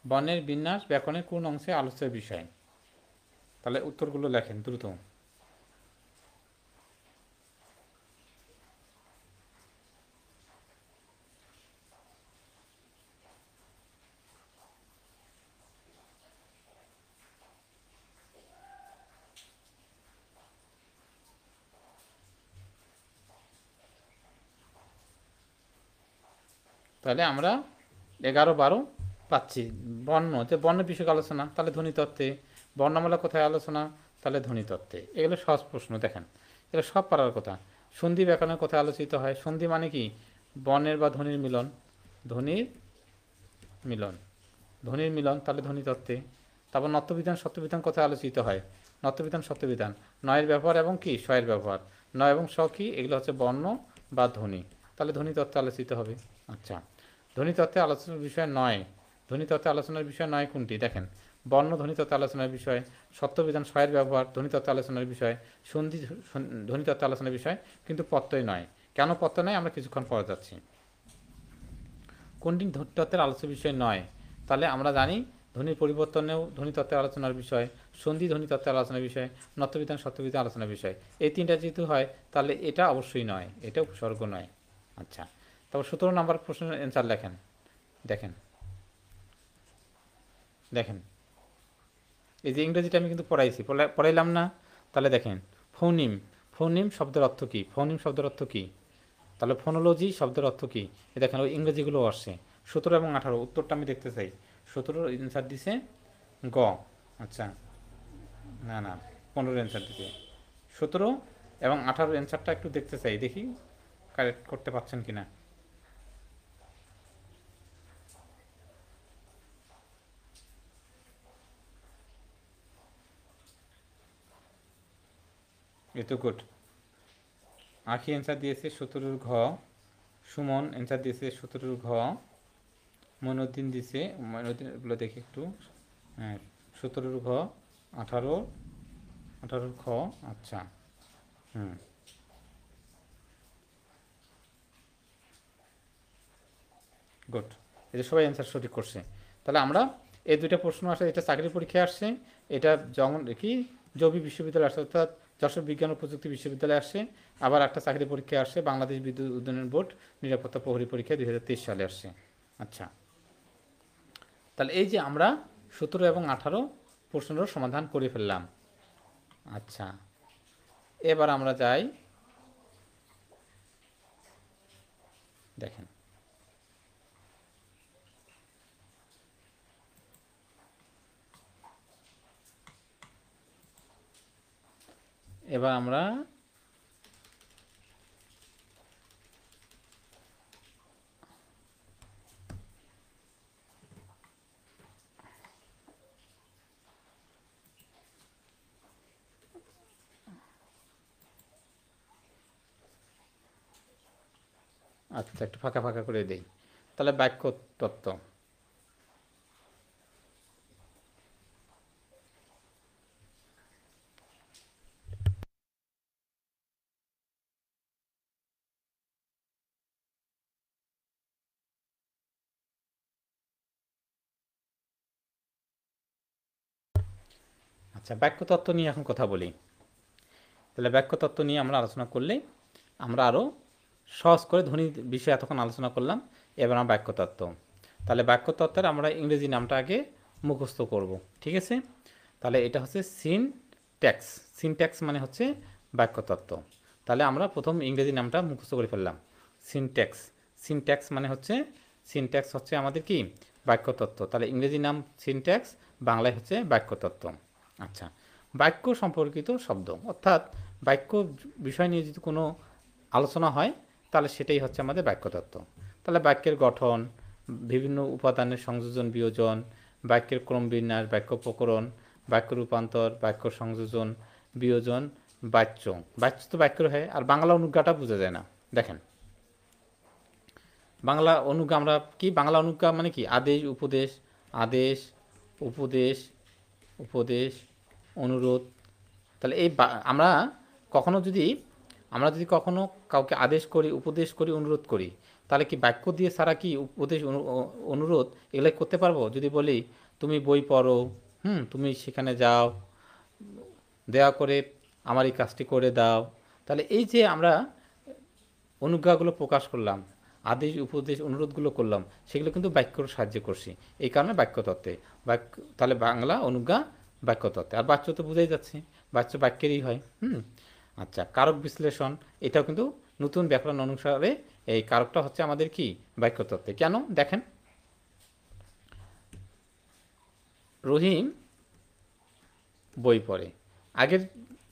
বর্ণের বিন্যাস ব্যাকরণের কোন অংশে আলোচ্য বিষয়? তাহলে উত্তরগুলো লেখেন দ্রুত। তাহলে আমরা 11-12 পাচ্ছি। বর্ণ, যে বর্ণের বিষয়ক আলোচনা, তাহলে ধ্বনিতত্ত্বে। বর্ণমালা কোথায় আলোচনা, তাহলে ধ্বনিতত্ত্বে। এগুলো সহজ প্রশ্ন, দেখেন এগুলো সব পারার কথা। সন্ধি ব্যাকরণের কোথায় আলোচিত হয়, সন্ধি মানে কি, বর্ণের বা ধ্বনির মিলন, ধ্বনির মিলন, ধ্বনির মিলন, তাহলে ধ্বনিতত্ত্বে। তারপর নত্যবিধান সত্যবিধান কোথায় আলোচিত হয়, নত্যবিধান সত্যবিধান, নয়ের ব্যবহার এবং কি স্বয়ের ব্যবহার, নয় এবং স কি, এগুলো হচ্ছে বর্ণ বা ধ্বনি, তাহলে ধ্বনিতত্ত্বে আলোচিত হবে। আচ্ছা, ধ্বনিতত্ত্বে আলোচনার বিষয় নয়, ধ্বনিতত্ত্বে আলোচনার বিষয় নয় কোনটি, দেখেন বর্ণ ধ্বনিতত্ত্বে আলোচনার বিষয়, সত্যবিধান স্বয়ের ব্যবহার ধ্বনিতত্ত্বে আলোচনার বিষয়, সন্ধি ধ্বনিতত্ত্বে আলোচনার বিষয়, কিন্তু প্রত্যয় নয়। কেন প্রত্যয় নয়, আমরা কিছুক্ষণ পরে যাচ্ছি। কোনটি ধ্বনিতত্ত্বের আলোচ্য বিষয় নয়, তাহলে আমরা জানি ধ্বনির পরিবর্তনেও ধ্বনিতত্ত্বের আলোচনার বিষয়, সন্ধি ধ্বনিতত্ত্বের আলোচনার বিষয়, নত্যবিধান সত্যবিধান আলোচনার বিষয়, এই তিনটা যেহেতু হয় তাহলে এটা অবশ্যই নয়, এটা উপসর্গ নয়। আচ্ছা, তারপর 17 নম্বর প্রশ্নের অ্যান্সার লেখেন। দেখেন দেখেন এই যে ইংরেজিটা আমি কিন্তু পড়াইলাম না, তাহলে দেখেন ফৌনিম, ফৌনিম শব্দের অর্থ কী, ফৌনিম শব্দের অর্থ কী, তাহলে ফোনোলজি শব্দের অর্থ কী, দেখেন ওই ইংরেজিগুলো আসছে। 17 এবং 18 উত্তরটা আমি দেখতে চাই। 17 অ্যান্সার দিছে গ। আচ্ছা, না না, 15 অ্যান্সার দিছে। 17 এবং 18 অ্যান্সারটা একটু দেখতে চাই, দেখি কারেক্ট করতে পারছেন কিনা। এ তো গুড। আখি অ্যান্সার দিয়েছে 17 ঘ, সুমন অ্যান্সার দিয়েছে 17 ঘ, মইনুদ্দিন দিছে, মইনুদ্দিন এগুলো দেখি একটু, হ্যাঁ 17 ঘ, 18 খ। আচ্ছা, হুম, গুড, এই যে সবাই অ্যান্সার সঠিক করছে। তাহলে আমরা এই দুইটা প্রশ্ন আসে, এটা চাকরি পরীক্ষায় আসছে, এটা যখন কি জবি বিশ্ববিদ্যালয় আসছে, অর্থাৎ যশোর বিজ্ঞান ও প্রযুক্তি বিশ্ববিদ্যালয়ে আসছে, আবার একটা চাকরি পরীক্ষায় আসছে বাংলাদেশ বিদ্যুৎ উন্নয়ন বোর্ড নিরাপত্তা প্রহরী পরীক্ষায় 2023 সালে আসছে। আচ্ছা, তাহলে এই যে আমরা 17 এবং 18 প্রশ্নের সমাধান করে ফেললাম। আচ্ছা, এবার আমরা যাই, দেখেন এবার আমরা আচ্ছা একটু ফাঁকা ফাঁকা করে দেই। তাহলে বাক্য তত্ত্ব, আচ্ছা বাক্য তত্ত্ব নিয়ে এখন কথা বলি। তাহলে বাক্য তত্ত্ব নিয়ে আমরা আলোচনা করলে আমরা আরও সহজ করে ধ্বনি বিষয়ে এতক্ষণ আলোচনা করলাম, এবার আমরা বাক্য তত্ত্ব। তাহলে বাক্য তত্ত্বের আমরা ইংরেজি নামটা আগে মুখস্থ করব, ঠিক আছে। তাহলে এটা হচ্ছে সিনট্যাক্স, সিনট্যাক্স মানে হচ্ছে বাক্য তত্ত্ব। তাহলে আমরা প্রথম ইংরেজি নামটা মুখস্থ করে ফেললাম, সিনট্যাক্স। সিনট্যাক্স মানে হচ্ছে, সিনট্যাক্স হচ্ছে আমাদের কি বাক্য তত্ত্ব, তাহলে ইংরেজি নাম সিনট্যাক্স, বাংলায় হচ্ছে বাক্য তত্ত্ব। আচ্ছা, বাক্য সম্পর্কিত শব্দ, অর্থাৎ বাক্য বিষয় নিয়ে যদি কোনো আলোচনা হয় তাহলে সেটাই হচ্ছে আমাদের বাক্য তত্ত্ব। তাহলে বাক্যের গঠন, বিভিন্ন উপাদানের সংযোজন বিয়োজন, বাক্যের ক্রমবিন্যাস, বাক্য প্রকরণ, বাক্য রূপান্তর, বাক্য সংযোজন বিয়োজন, বাচ্য, বাচ্য তো বাক্যের হয়, আর বাংলা অনুজ্ঞাটা বোঝা যায় না। দেখেন বাংলা অনুজ্ঞা আমরা কি, বাংলা অনুজ্ঞা মানে কি, আদেশ উপদেশ, আদেশ উপদেশ, উপদেশ অনুরোধ। তাহলে এই আমরা যদি কখনো কাউকে আদেশ করি, উপদেশ করি, অনুরোধ করি, তাহলে কি বাক্য দিয়ে ছাড়া কি উপদেশ অনুরোধ এগুলো করতে পারবো? যদি বলি তুমি বই পড়ো, তুমি সেখানে যাও, দয়া করে আমার এই কাজটি করে দাও, তাহলে এই যে আমরা অনুজ্ঞাগুলো প্রকাশ করলাম, আদেশ উপদেশ অনুরোধগুলো করলাম, সেগুলো কিন্তু বাক্যর সাহায্যে করছি, এই কারণে বাক্যতত্ত্বে বাক্য। তাহলে বাংলা অনুজ্ঞা বাক্যতত্ত্বে, আর বাচ্য তো বোঝাই যাচ্ছে, বাচ্য বাক্যেরই হয়। আচ্ছা, কারক বিশ্লেষণ, এটাও কিন্তু নতুন ব্যাকরণ অনুসারে এই কারকটা হচ্ছে আমাদের কি বাক্যতত্ত্বে। কেন দেখেন, রহিম বই পড়ে। আগের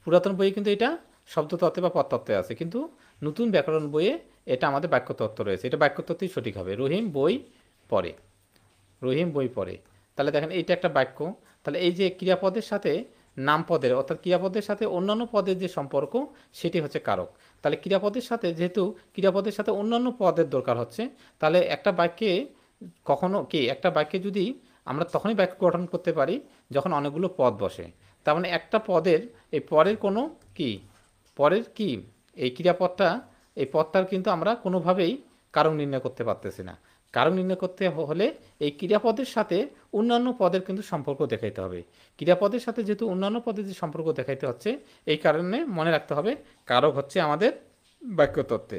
পুরাতন বইয়ে কিন্তু এটা শব্দতত্ত্বে বা পদতত্ত্বে আছে, কিন্তু নতুন ব্যাকরণ বইয়ে এটা আমাদের বাক্যতত্ত্ব রয়েছে। এটা বাক্যতত্ত্বই সঠিক হবে। রহিম বই পড়ে, রহিম বই পড়ে। তাহলে দেখেন এইটা একটা বাক্য। তাহলে এই যে ক্রিয়াপদের সাথে নামপদের অর্থাৎ ক্রিয়াপদের সাথে অন্যান্য পদের যে সম্পর্ক সেটি হচ্ছে কারক। তাহলে ক্রিয়াপদের সাথে যেহেতু ক্রিয়াপদের সাথে অন্যান্য পদের দরকার হচ্ছে, তাহলে একটা বাক্যে কখনো কি একটা বাক্যে যদি আমরা তখনই বাক্য গঠন করতে পারি যখন অনেকগুলো পদ বসে। তার মানে একটা পদের এই পরের কোনো কি পরের কি এই ক্রিয়াপদটা এই পদটার কিন্তু আমরা কোনোভাবেই কারণ নির্ণয় করতে পারতেছি না। কারণ নির্ণয় করতে হলে এই ক্রিয়াপদের সাথে অন্যান্য পদের কিন্তু সম্পর্ক দেখাইতে হবে। ক্রিয়াপদের সাথে যেহেতু অন্যান্য পদের যে সম্পর্ক দেখাইতে হচ্ছে, এই কারণে মনে রাখতে হবে কারক হচ্ছে আমাদের বাক্যতত্ত্বে।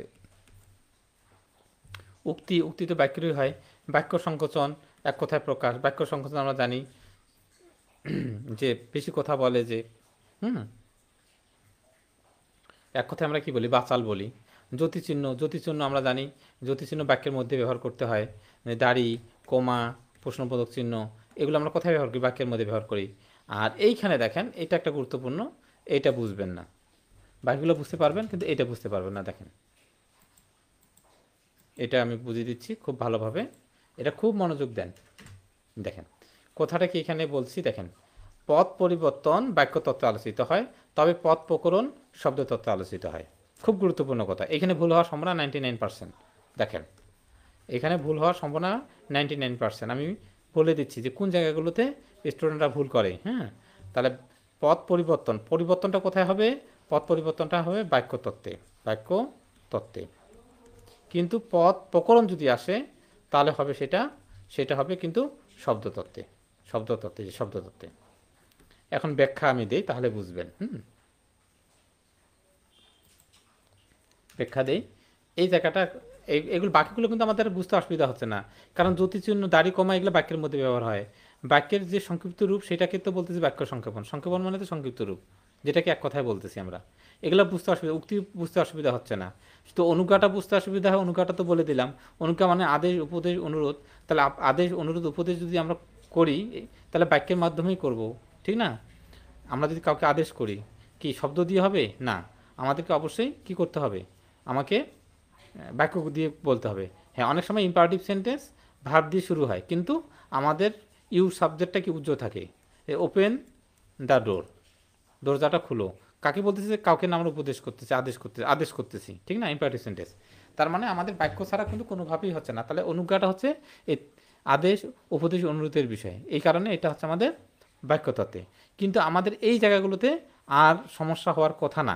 উক্তি তো বাক্যেরই হয়। বাক্য সংকোচন, এক কথায় প্রকাশ। বাক্য সংকোচন আমরা জানি যে বেশি কথা বলে যে, এক কথায় আমরা কি বলি, বাচাল বলি। জ্যোতিচিহ্ন আমরা জানি জ্যোতিচিহ্ন বাক্যের মধ্যে ব্যবহার করতে হয়। দাড়ি, কমা, প্রশ্নবোধক চিহ্ন, এগুলো আমরা কোথায় ব্যবহার করি, বাক্যের মধ্যে ব্যবহার করি। আর এইখানে দেখেন এটা একটা গুরুত্বপূর্ণ, এইটা বুঝবেন না, বাকিগুলো বুঝতে পারবেন কিন্তু এটা বুঝতে পারবেন না। দেখেন এটা আমি বুঝিয়ে দিচ্ছি খুব ভালোভাবে, এটা খুব মনোযোগ দেন। দেখেন কথাটা কি এখানে বলছি, দেখেন পদ পরিবর্তন বাক্যতত্ত্বে আলোচিত হয়, তবে পদ প্রকরণ শব্দতত্ত্বে আলোচিত হয়। খুব গুরুত্বপূর্ণ কথা। এখানে ভুল হওয়ার সম্ভাবনা 99%। দেখেন এখানে ভুল হওয়ার সম্ভাবনা 99%। আমি বলে দিচ্ছি যে কোন জায়গাগুলোতে স্টুডেন্টরা ভুল করে। তাহলে পদ পরিবর্তনটা কোথায় হবে? পদ পরিবর্তনটা হবে বাক্যতত্ত্বে। কিন্তু পদ প্রকরণ যদি আসে তাহলে হবে সেটা হবে কিন্তু শব্দতত্ত্বে। এখন ব্যাখ্যা আমি দেই তাহলে বুঝবেন। ব্যাখ্যা দেই এই জায়গাটা, এগুলো বাকিগুলো কিন্তু আমাদের বুঝতে অসুবিধা হচ্ছে না, কারণ জ্যোতিচিহ্ন, দাড়ি, কমা এগুলো বাক্যের মধ্যে ব্যবহার হয়। বাক্যের যে সংক্ষিপ্ত রূপ সেটাকে তো বলতেছি বাক্য সংক্ষেপণ মানে তো সংক্ষিপ্ত রূপ, যেটাকে এক কথায় বলতেছি আমরা। এগুলো বুঝতে অসুবিধা, উক্তি বুঝতে অসুবিধা হচ্ছে না। তো অনুজ্ঞাটা বুঝতে অসুবিধা হয়, অনুজ্ঞাটা তো বলে দিলাম। অনুজ্ঞা মানে আদেশ, উপদেশ, অনুরোধ। তাহলে আদেশ, অনুরোধ, উপদেশ যদি আমরা করি তাহলে বাক্যের মাধ্যমেই করব, ঠিক না? আমরা যদি কাউকে আদেশ করি কি শব্দ দিয়ে হবে না, আমাদেরকে অবশ্যই কি করতে হবে, আমাকে বাক্য দিয়ে বলতে হবে। হ্যাঁ, অনেক সময় ইম্পারেটিভ সেন্টেন্স ভার্ব দিয়ে শুরু হয়, কিন্তু আমাদের সাবজেক্টটা কি উজ্জ্বল থাকে। ওপেন দ্য ডোর, দরজাটা খুলো, কাকে বলতেছি? কাউকে না আমরা উপদেশ করতেছি, আদেশ করতেছি, ঠিক না? Imperative sentence. তার মানে আমাদের বাক্য ছাড়া কিন্তু কোনোভাবেই হচ্ছে না। তাহলে অনুজ্ঞাটা হচ্ছে এই আদেশ, উপদেশ, অনুরোধের বিষয়। এই কারণে এটা হচ্ছে আমাদের বাক্যতত্ত্বে। কিন্তু আমাদের এই জায়গাগুলোতে আর সমস্যা হওয়ার কথা না।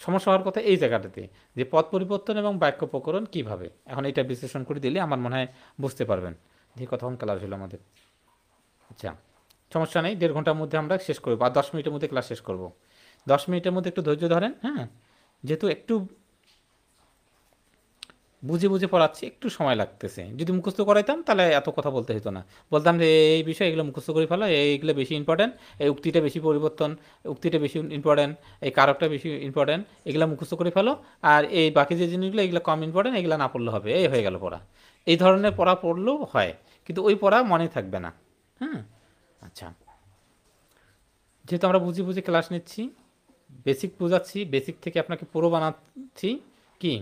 সমস্যা হওয়ার কথা এই জায়গাটাতে, যে পদ পরিবর্তন এবং বাক্য প্রকরণ কীভাবে। এখন এটা বিশ্লেষণ করে দিলে আমার মনে হয় বুঝতে পারবেন। যে কতক্ষণ ক্লাস হলো আমাদের? আচ্ছা, সমস্যা নেই, 1.5 ঘন্টার মধ্যে আমরা শেষ করবো, আর 10 মিনিটের মধ্যে ক্লাস শেষ করব। 10 মিনিটের মধ্যে একটু ধৈর্য ধরেন। যেহেতু একটু বুঝে পড়াচ্ছি, একটু সময় লাগতেছে। যদি মুখস্থ করাইতাম তাহলে এত কথা বলতে হতো না। বলতাম যে এই বিষয় এগুলো মুখস্থ করে ফেলো, এইগুলো বেশি ইম্পর্টেন্ট, এই উক্তিটা বেশি ইম্পর্টেন্ট, এই কারকটা বেশি ইম্পর্টেন্ট, এগুলো মুখস্থ করে ফেলো। আর এই বাকি যে জিনিসগুলো এগুলো কম ইম্পর্টেন্ট, এগুলো না পড়লে হবে। এই হয়ে গেল পড়া। এই ধরনের পড়া পড়লেও হয়, কিন্তু ওই পড়া মনে থাকবে না। আচ্ছা, যেহেতু আমরা বুঝে ক্লাস নিচ্ছি, বেসিক বোঝাচ্ছি, বেসিক থেকে আপনাকে পুরো বানাচ্ছি কি,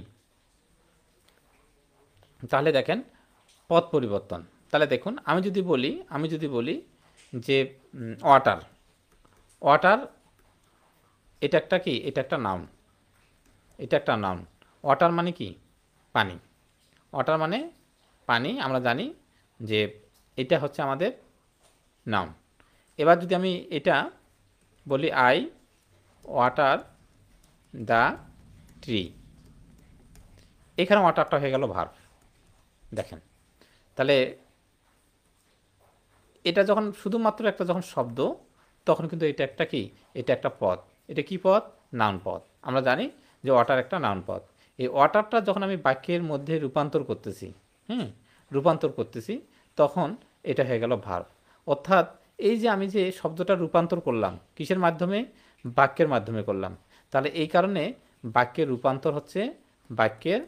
তাহলে দেখেন পদ পরিবর্তন। তাহলে দেখুন আমি যদি বলি যে ওয়াটার এটা একটা কি, এটা একটা নাউন। ওয়াটার মানে কি? পানি। ওয়াটার মানে পানি, আমরা জানি যে এটা হচ্ছে আমাদের নাউন। এবার যদি আমি এটা বলি আই ওয়াটার দ্য ট্রি, এখানে ওয়াটারটা হয়ে গেল ভার্ব। দেখেন তাহলে এটা যখন শুধুমাত্র একটা যখন শব্দ, তখন কিন্তু এটা একটা কি, এটা একটা পদ। এটা কি পদ? নাউন পদ। আমরা জানি যে ওয়াটার একটা নাউন পদ। এই ওয়াটারটা যখন আমি বাক্যের মধ্যে রূপান্তর করতেছি, তখন এটা হয়ে গেল ভার্ব। অর্থাৎ এই যে আমি যে শব্দটা রূপান্তর করলাম কিসের মাধ্যমে? বাক্যের মাধ্যমে করলাম। তাহলে এই কারণে বাক্যের রূপান্তর হচ্ছে বাক্যের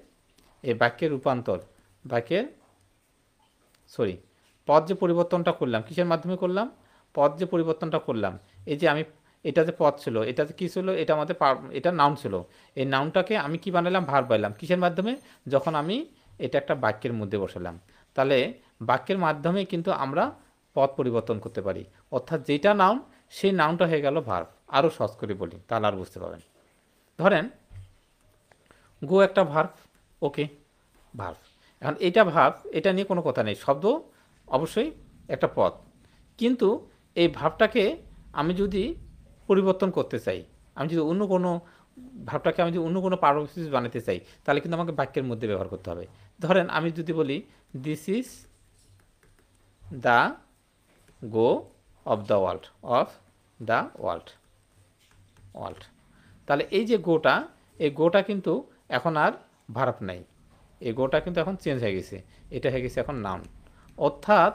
এই বাক্যের রূপান্তর, বাক্যের পদ যে পরিবর্তনটা করলাম, কিসের মাধ্যমে করলাম? পদ যে পরিবর্তনটা করলাম, এই যে আমি এটা যে পদ ছিল, এটা যে কী ছিল, এটা আমাদের এটা নাউন ছিল, এই নাউনটাকে আমি কি বানালাম? ভার্ব বানালাম। কিসের মাধ্যমে? যখন আমি এটা একটা বাক্যের মধ্যে বসালাম। তাহলে বাক্যের মাধ্যমে কিন্তু আমরা পদ পরিবর্তন করতে পারি, অর্থাৎ যেটা নাউন সেই নাউনটা হয়ে গেল ভার্ব। আরও সহজ করে বলি, তাহলে আর বুঝতে পারবেন। ধরেন গো একটা ভার্ব, ওকে, ভার্ব। এখন এটা ভার্ব, এটা নিয়ে কোনো কথা নেই, শব্দ অবশ্যই একটা পদ, কিন্তু এই ভার্বটাকে আমি যদি পরিবর্তন করতে চাই, আমি যদি অন্য কোনো ভার্বটাকে আমি যদি অন্য কোনো পারপাস বানাতে চাই, তাহলে কিন্তু আমাকে বাক্যের মধ্যে ব্যবহার করতে হবে। ধরেন আমি যদি বলি this is the go of the world, of the world, তাহলে এই যে গোটা, এই গোটা কিন্তু এখন আর ভার্ব নাই, এই গোটা কিন্তু এখন চেঞ্জ হয়ে গেছে, এটা হয়ে গেছে এখন নাউন। অর্থাৎ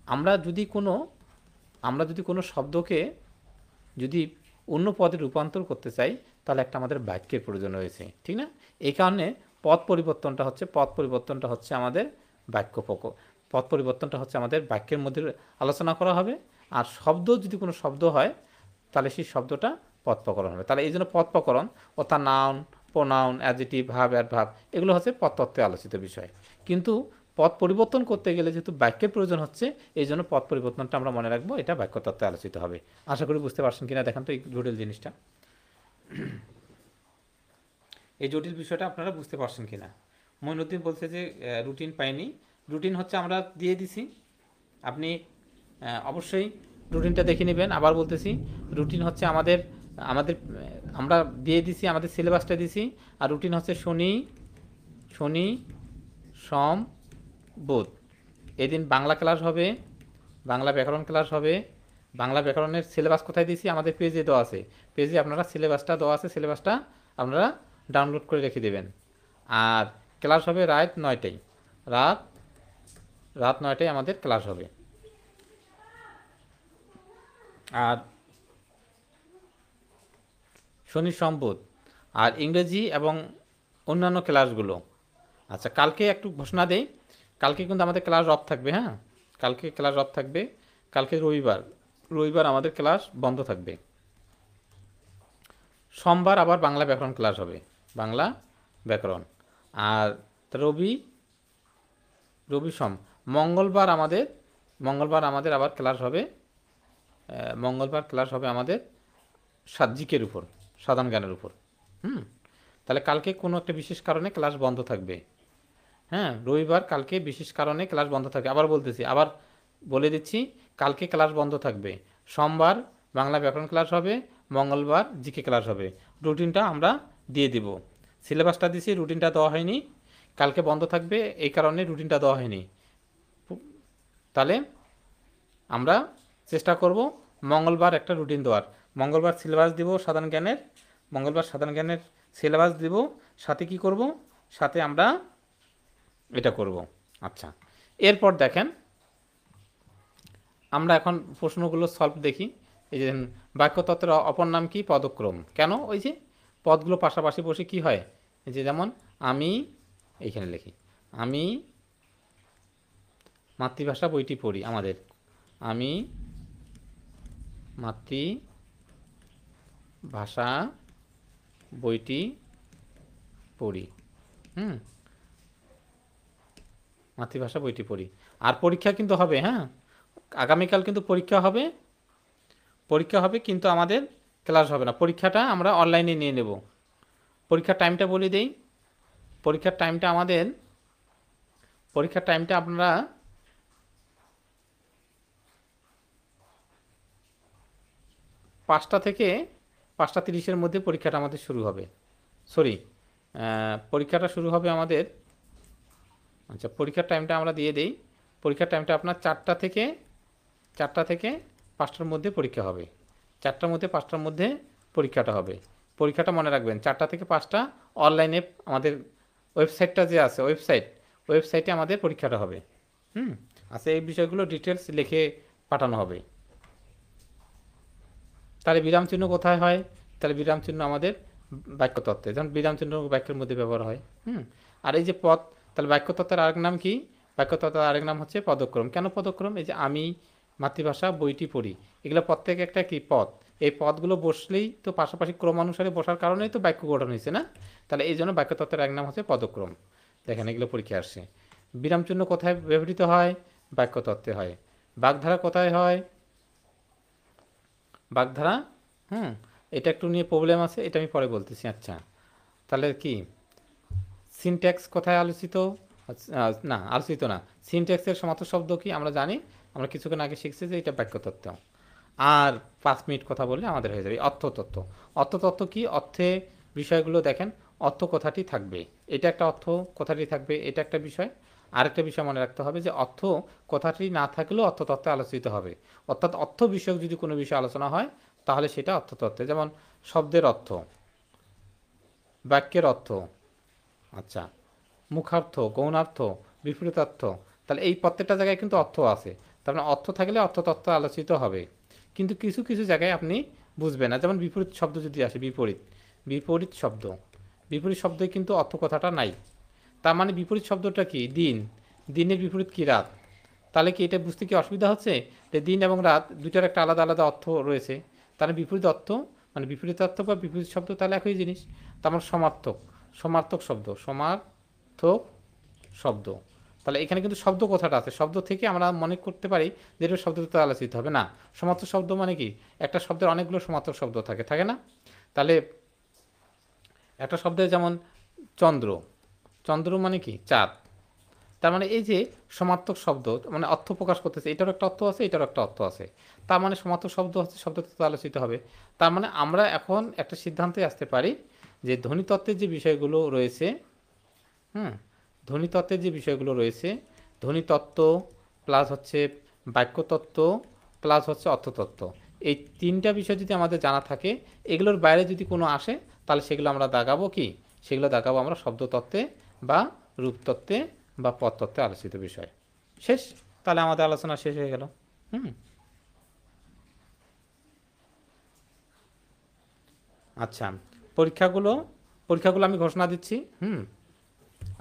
আমরা যদি কোনো শব্দকে যদি অন্য পদে রূপান্তর করতে চাই, তাহলে একটা আমাদের বাক্যের প্রয়োজন রয়েছে, ঠিক না? এই কারণে পদ পরিবর্তনটা হচ্ছে আমাদের পদ পরিবর্তনটা হচ্ছে আমাদের বাক্যের মধ্যে আলোচনা করা হবে। আর শব্দ যদি কোনো শব্দ হয়, তাহলে সেই শব্দটা পদ প্রকরণ হবে। তাহলে এই জন্য পদ প্রকরণ অর্থাৎ noun, pronoun, adjective, verb, adverb, এগুলো হচ্ছে পদ তত্ত্বে আলোচিত বিষয়। কিন্তু পদ পরিবর্তন করতে গেলে যেহেতু বাক্যের প্রয়োজন হচ্ছে, এই জন্য পদ পরিবর্তনটা আমরা মনে রাখবো, এটা বাক্য তত্ত্বে আলোচিত হবে। আশা করি বুঝতে পারছেন কিনা দেখেন তো এই জটিল জিনিসটা, এই জটিল বিষয়টা আপনারা বুঝতে পারছেন কিনা। মঈনুদ্দিন বলছে যে রুটিন পাইনি। রুটিন হচ্ছে আমরা দিয়ে দিছি, আপনি অবশ্যই রুটিনটা দেখে নেবেন। আবার বলতেছি, রুটিন হচ্ছে আমাদের আমরা দিয়ে দিছি, আমাদের সিলেবাসটা দিছি। আর রুটিন হচ্ছে শনি, সোম, বুধ, এদিন বাংলা ক্লাস হবে, বাংলা ব্যাকরণ ক্লাস হবে। বাংলা ব্যাকরণের সিলেবাস কোথায় দিয়েছি? আমাদের পেজে দেওয়া আছে, পেজে আপনারা সিলেবাসটা দেওয়া আছে, সিলেবাসটা আপনারা ডাউনলোড করে রেখে দেবেন। আর ক্লাস হবে রাত 9টায়, রাত 9টায় আমাদের ক্লাস হবে। আর শনি, সোম, বুধ, আর ইংরেজি এবং অন্যান্য ক্লাসগুলো। আচ্ছা, কালকে একটু ঘোষণা দেই, কালকে কিন্তু আমাদের ক্লাস অফ থাকবে। হ্যাঁ, কালকে ক্লাস অফ থাকবে, কালকে রবিবার আমাদের ক্লাস বন্ধ থাকবে। সোমবার আবার বাংলা ব্যাকরণ ক্লাস হবে, বাংলা ব্যাকরণ। আর রবি সোম, মঙ্গলবার আমাদের আবার ক্লাস হবে, মঙ্গলবার ক্লাস হবে আমাদের জিকের উপর, সাধারণ জ্ঞানের উপর। তাহলে কালকে কোনো একটা বিশেষ কারণে ক্লাস বন্ধ থাকবে। হ্যাঁ, রবিবার কালকে বিশেষ কারণে ক্লাস বন্ধ থাকবে। আবার বলে দিচ্ছি, কালকে ক্লাস বন্ধ থাকবে। সোমবার বাংলা ব্যাকরণ ক্লাস হবে, মঙ্গলবার জিকে ক্লাস হবে। রুটিনটা আমরা দিয়ে দিব, সিলেবাসটা দিছি, রুটিনটা দেওয়া হয়নি, কালকে বন্ধ থাকবে এই কারণে রুটিনটা দেওয়া হয়নি। তাহলে আমরা চেষ্টা করব মঙ্গলবার একটা রুটিন দেওয়ার, মঙ্গলবার সিলেবাস দিব সাধারণ জ্ঞানের, সিলেবাস দিব, সাথে কি করব, সাথে আমরা এটা করব। আচ্ছা, এরপর দেখেন আমরা এখন প্রশ্নগুলো সলভ দেখি। এই যে বাক্যতত্ত্বের অপর নাম কি? পদক্রম। কেন? ওই যে পদগুলো পাশাপাশি বসে কি হয়, এই যে যেমন আমি এইখানে লিখি, আমি মাতৃভাষা বইটি পড়ি, আমি মাতৃভাষা বইটি পড়ি, মাতৃভাষা বইটি পড়ি। আর পরীক্ষা কিন্তু হবে, হ্যাঁ, আগামীকাল কিন্তু পরীক্ষা হবে, কিন্তু আমাদের ক্লাস হবে না, পরীক্ষাটা আমরা অনলাইনে নিয়ে নেব। পরীক্ষার টাইমটা বলে দেই, পরীক্ষার টাইমটা আপনারা 5টা থেকে 5টা 30-এর মধ্যে পরীক্ষাটা আমাদের শুরু হবে। পরীক্ষাটা শুরু হবে আমাদের, আচ্ছা পরীক্ষার টাইমটা আমরা দিয়ে দেই। পরীক্ষার টাইমটা আপনার 4টা থেকে 5টার মধ্যে পরীক্ষা হবে, 4টার মধ্যে 5টার মধ্যে পরীক্ষাটা হবে। পরীক্ষাটা মনে রাখবেন 4টা থেকে 5টা, অনলাইনে আমাদের ওয়েবসাইটটা যে আছে, ওয়েবসাইটে আমাদের পরীক্ষাটা হবে। আচ্ছা, এই বিষয়গুলো ডিটেলস লিখে পাঠানো হবে। তাহলে বিরাম চিহ্ন কোথায় হয়? তাহলে বিরাম চিহ্ন আমাদের বাক্যতত্ত্বে, যেমন বিরাম চিহ্ন বাক্যের মধ্যে ব্যবহার হয়। আর এই যে পদ, তাহলে বাক্যতত্ত্বের আরেক নাম কি? বাক্যতত্ত্বের আরেক নাম হচ্ছে পদক্রম। কেন পদক্রম? এই যে আমি মাতৃভাষা বইটি পড়ি, এগুলো প্রত্যেক একটা কি পদ। এই পদগুলো বসলেই তো পাশাপাশি ক্রমানুসারে বসার কারণেই তো বাক্য গঠন হয়েছে না? তাহলে এই জন্য বাক্যতত্ত্বের এক নাম হচ্ছে পদক্রম। দেখেন এগুলো পরীক্ষা আসছে। বিরাম চিহ্ন কোথায় ব্যবহৃত হয়? বাক্যতত্ত্বে হয়। বাগধারা কোথায় হয়? বাগধারা, এটা একটু নিয়ে প্রবলেম আছে, এটা আমি পরে বলতেছি। আচ্ছা, তাহলে কি সিনট্যাক্স কোথায় আলোচিত? না, আলোচিত না। সিনট্যাক্সের সমার্থক শব্দ কি আমরা জানি, আমরা কিছুক্ষণ আগে শিখছি যে এটা বাক্যতত্ত্ব। আর 5 মিনিট কথা বললে আমাদের হয়ে যাবে অর্থতত্ত্ব। অর্থতত্ত্ব কি? অর্থে বিষয়গুলো দেখেন, অর্থ কথাটি থাকবে, এটা একটা অর্থ কথাটি থাকবে, এটা একটা বিষয়। আরেকটা বিষয় মনে রাখতে হবে যে অর্থ কথাটি না থাকলেও অর্থতত্ত্বে আলোচিত হবে। অর্থাৎ অর্থ বিষয়ক যদি কোনো বিষয় আলোচনা হয় তাহলে সেটা অর্থতত্ত্বে, যেমন শব্দের অর্থ, বাক্যের অর্থ, আচ্ছা, মুখার্থ, গৌণার্থ, বিপরীতার্থ। তাহলে এই প্রত্যেকটা জায়গায় কিন্তু অর্থ আছে, তার মানে অর্থ থাকলে অর্থতত্ত্ব আলোচিত হবে। কিন্তু কিছু কিছু জায়গায় আপনি বুঝবেন না, যেমন বিপরীত শব্দ যদি আসে, বিপরীত, বিপরীত শব্দ, বিপরীত শব্দে কিন্তু অর্থ কথাটা নাই। তার মানে বিপরীত শব্দটা কি? দিন, দিনের বিপরীত কি? রাত। তাহলে কি এটা বুঝতে কি অসুবিধা হচ্ছে যে দিন এবং রাত দুইটার একটা আলাদা আলাদা অর্থ রয়েছে? তাহলে বিপরীত অর্থ মানে বিপরীত অর্থ বা বিপরীত শব্দ তাহলে একই জিনিস। তার মানে সমার্থক, সমার্থক শব্দ, সমার্থক শব্দ। তাহলে এখানে কিন্তু শব্দ কথাটা আছে, শব্দ থেকে আমরা মনে করতে পারি যে এটা শব্দতে আলোচিত হবে না। সমার্থক শব্দ মানে কি? একটা শব্দের অনেকগুলো সমার্থক শব্দ থাকে, থাকে না? তাহলে একটা শব্দে যেমন চন্দ্র, চন্দ্র মানে কি? চাঁদ। তার মানে এই যে সমার্থক শব্দ মানে অর্থ প্রকাশ করতেছে, এটারও একটা অর্থ আছে, এটারও একটা অর্থ আছে। তার মানে সমার্থক শব্দ হচ্ছে শব্দতত্ত্ব আলোচিত হবে। তার মানে আমরা এখন একটা সিদ্ধান্তে আসতে পারি যে ধ্বনিতত্ত্বের যে বিষয়গুলো রয়েছে, হুম, ধ্বনিতত্ত্বের যে বিষয়গুলো রয়েছে, ধ্বনিতত্ত্ব প্লাস হচ্ছে বাক্যতত্ত্ব প্লাস হচ্ছে অর্থতত্ত্ব, এই তিনটা বিষয় যদি আমাদের জানা থাকে, এগুলোর বাইরে যদি কোনো আসে তাহলে সেগুলো আমরা দাগাবো কি? সেগুলো দাগাবো আমরা শব্দতত্ত্বে বা রূপতত্ত্বে বা পদতত্ত্বে আলোচিত বিষয়। শেষ। তাহলে আমাদের আলোচনা শেষ হয়ে গেল। হুম, আচ্ছা, পরীক্ষাগুলো, পরীক্ষাগুলো আমি ঘোষণা দিচ্ছি।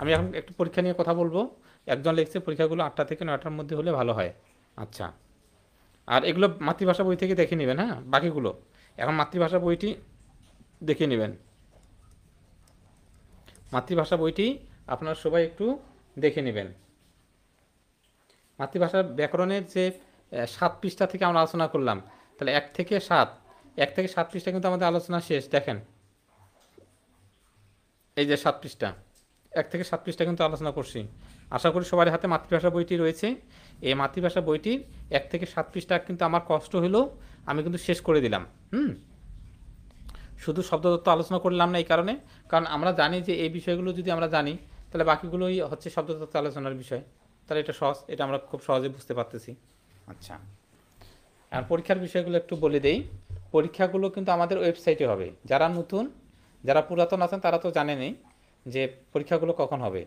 আমি এখন একটু পরীক্ষা নিয়ে কথা বলবো। একজন লিখছে পরীক্ষাগুলো 8টা থেকে 9টার মধ্যে হলে ভালো হয়। আচ্ছা, আর এগুলো মাতৃভাষা বই থেকে দেখে নেবেন। হ্যাঁ, বাকিগুলো এখন মাতৃভাষা বইটি দেখে নেবেন। মাতৃভাষা বইটি আপনারা সবাই একটু দেখে নেবেন। মাতৃভাষার ব্যাকরণের যে 7 পৃষ্ঠা থেকে আমরা আলোচনা করলাম, তাহলে 1 থেকে 7 পৃষ্ঠা কিন্তু আমাদের আলোচনা শেষ। দেখেন এই যে 7 পৃষ্ঠা, 1 থেকে 7 পৃষ্ঠা কিন্তু আলোচনা করছি। আশা করি সবার হাতে মাতৃভাষা বইটি রয়েছে। এই মাতৃভাষা বইটির 1 থেকে 7 পৃষ্ঠা কিন্তু আমার কষ্ট হলো, আমি কিন্তু শেষ করে দিলাম। শুধু শব্দতত্ত্ব আলোচনা করলাম না এই কারণে, কারণ আমরা জানি যে এই বিষয়গুলো যদি আমরা জানি তাহলে বাকিগুলোই হচ্ছে শব্দতত্ত্ব আলোচনার বিষয়। তাহলে এটা সহজ, এটা আমরা খুব সহজে বুঝতে পারতেছি। আচ্ছা, আর পরীক্ষার বিষয়গুলো একটু বলে দেই। পরীক্ষাগুলো কিন্তু আমাদের ওয়েবসাইটে হবে। যারা নতুন, যারা পুরাতন আছেন তারা তো জানেনই যে পরীক্ষাগুলো কখন হবে।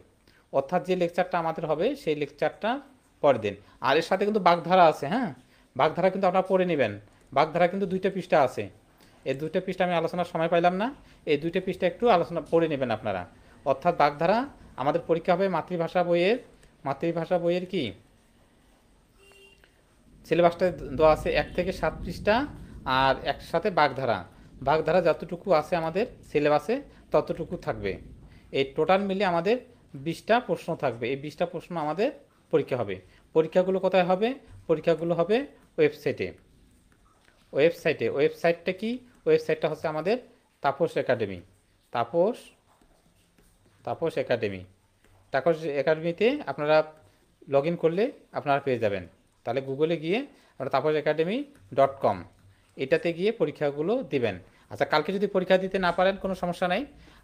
অর্থাৎ যে লেকচারটা আমাদের হবে সেই লেকচারটা পরের দিন। আর এর সাথে কিন্তু বাগধারা আছে। হ্যাঁ, বাগধারা কিন্তু আপনারা পড়ে নেবেন। বাগধারা কিন্তু 2টা পৃষ্ঠা আছে। এই 2টা পৃষ্ঠা আমি আলোচনার সময় পাইলাম না, এই 2টা পৃষ্ঠা একটু আলোচনা পড়ে নেবেন আপনারা। অর্থাৎ বাগধারা আমাদের পরীক্ষা হবে মাতৃভাষা বইয়ের, মাতৃভাষা বইয়ের কি সিলেবাসটা দেওয়া আছে 1 থেকে 7 পৃষ্ঠা, আর একসাথে বাগধারা, বাগধারা যতটুকু আছে আমাদের সিলেবাসে ততটুকু থাকবে। এই টোটাল মিলে আমাদের 20টা প্রশ্ন থাকবে। এই 20টা প্রশ্ন আমাদের পরীক্ষা হবে। পরীক্ষাগুলো কোথায় হবে? পরীক্ষাগুলো হবে ওয়েবসাইটে। ওয়েবসাইটে, ওয়েবসাইটটা কি? ওয়েবসাইটটা হচ্ছে আমাদের তাপস একাডেমি, তাপস, তাপস একাডেমি। তাপস একাডেমিতে আপনারা লগ ইন করলে আপনারা পেয়ে যাবেন। তাহলে গুগলে গিয়ে আপনারা taposaacademy.com এটাতে গিয়ে পরীক্ষাগুলো দিবেন। আচ্ছা, কালকে যদি পরীক্ষা দিতে না পারেন কোনো সমস্যা নাই,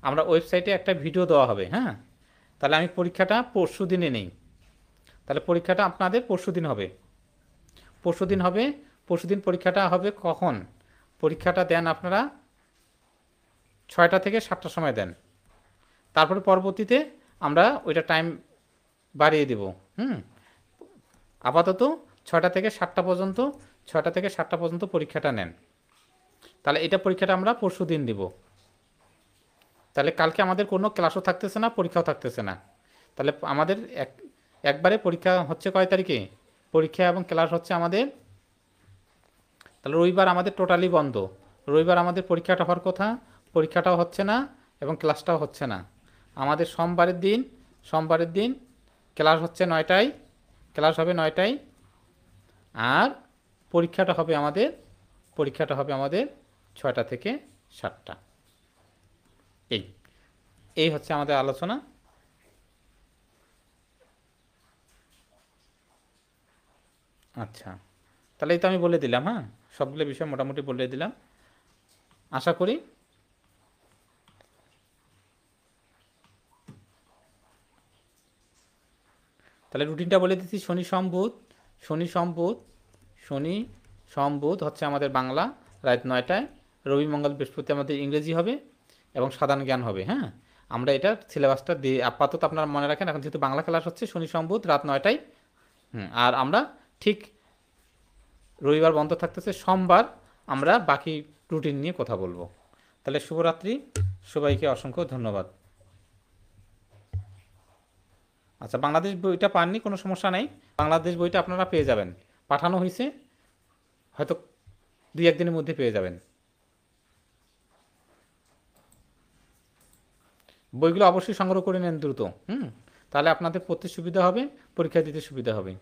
আমরা ওয়েবসাইটে একটা ভিডিও দেওয়া হবে। হ্যাঁ, তাহলে আমি পরীক্ষাটা পরশু দিনে নেই। তাহলে পরীক্ষাটা আপনাদের পরশু দিন হবে, পরশু দিন হবে। পরশু দিন পরীক্ষাটা হবে কখন? পরীক্ষাটা দেন আপনারা 6টা থেকে 7টার সময় দেন। তারপরে পরবর্তীতে আমরা ওইটা টাইম বাড়িয়ে দেব। আপাতত 6টা থেকে 7টা পর্যন্ত, 6টা থেকে 7টা পর্যন্ত পরীক্ষাটা নেন। তাহলে এটা পরীক্ষাটা আমরা পরশু দিন দিব। তাহলে কালকে আমাদের কোনো ক্লাসও থাকতেছে না, পরীক্ষাও থাকতেছে না। তাহলে আমাদের একবারে পরীক্ষা হচ্ছে কয় তারিখে? পরীক্ষা এবং ক্লাস হচ্ছে আমাদের, তাহলে রবিবার আমাদের টোটালি বন্ধ। রবিবার আমাদের পরীক্ষাটা হওয়ার কথা, পরীক্ষাটাও হচ্ছে না এবং ক্লাসটাও হচ্ছে না। আমাদের সোমবারের দিন ক্লাস হচ্ছে 9টায়, ক্লাস হবে 9টায়, আর পরীক্ষাটা হবে আমাদের 6টা থেকে 7টা। এই এই হচ্ছে আমাদের আলোচনা। আচ্ছা, তাহলে এই তো আমি বলে দিলাম, হ্যাঁ, সবগুলো বিষয় মোটামুটি বলে দিলাম। আশা করি তাহলে রুটিনটা বলে দিচ্ছি। শনি সোম বুধ হচ্ছে আমাদের বাংলা রাত 9টায়, রবি মঙ্গল বৃহস্পতি আমাদের ইংরেজি হবে এবং সাধারণ জ্ঞান হবে। হ্যাঁ, আমরা এটা সিলেবাসটা দিয়ে আপাতত আপনারা মনে রাখেন। এখন যেহেতু বাংলা ক্লাস হচ্ছে শনি সোম বুধ রাত 9টায়, আর আমরা ঠিক রবিবার বন্ধ থাকতেছে, সোমবার আমরা বাকি রুটিন নিয়ে কথা বলবো। তাহলে শুভরাত্রি, সবাইকে অসংখ্য ধন্যবাদ। আচ্ছা, বাংলাদেশ বইটা পাননি, কোনো সমস্যা নেই, বাংলাদেশ বইটা আপনারা পেয়ে যাবেন, পাঠানো হয়েছে, হয়তো 2-1 দিনের মধ্যে পেয়ে যাবেন। বইগুলো অবশ্যই সংগ্রহ করে নেন দ্রুত, তাহলে আপনাদের পড়তে সুবিধা হবে, পরীক্ষা দিতে সুবিধা হবে।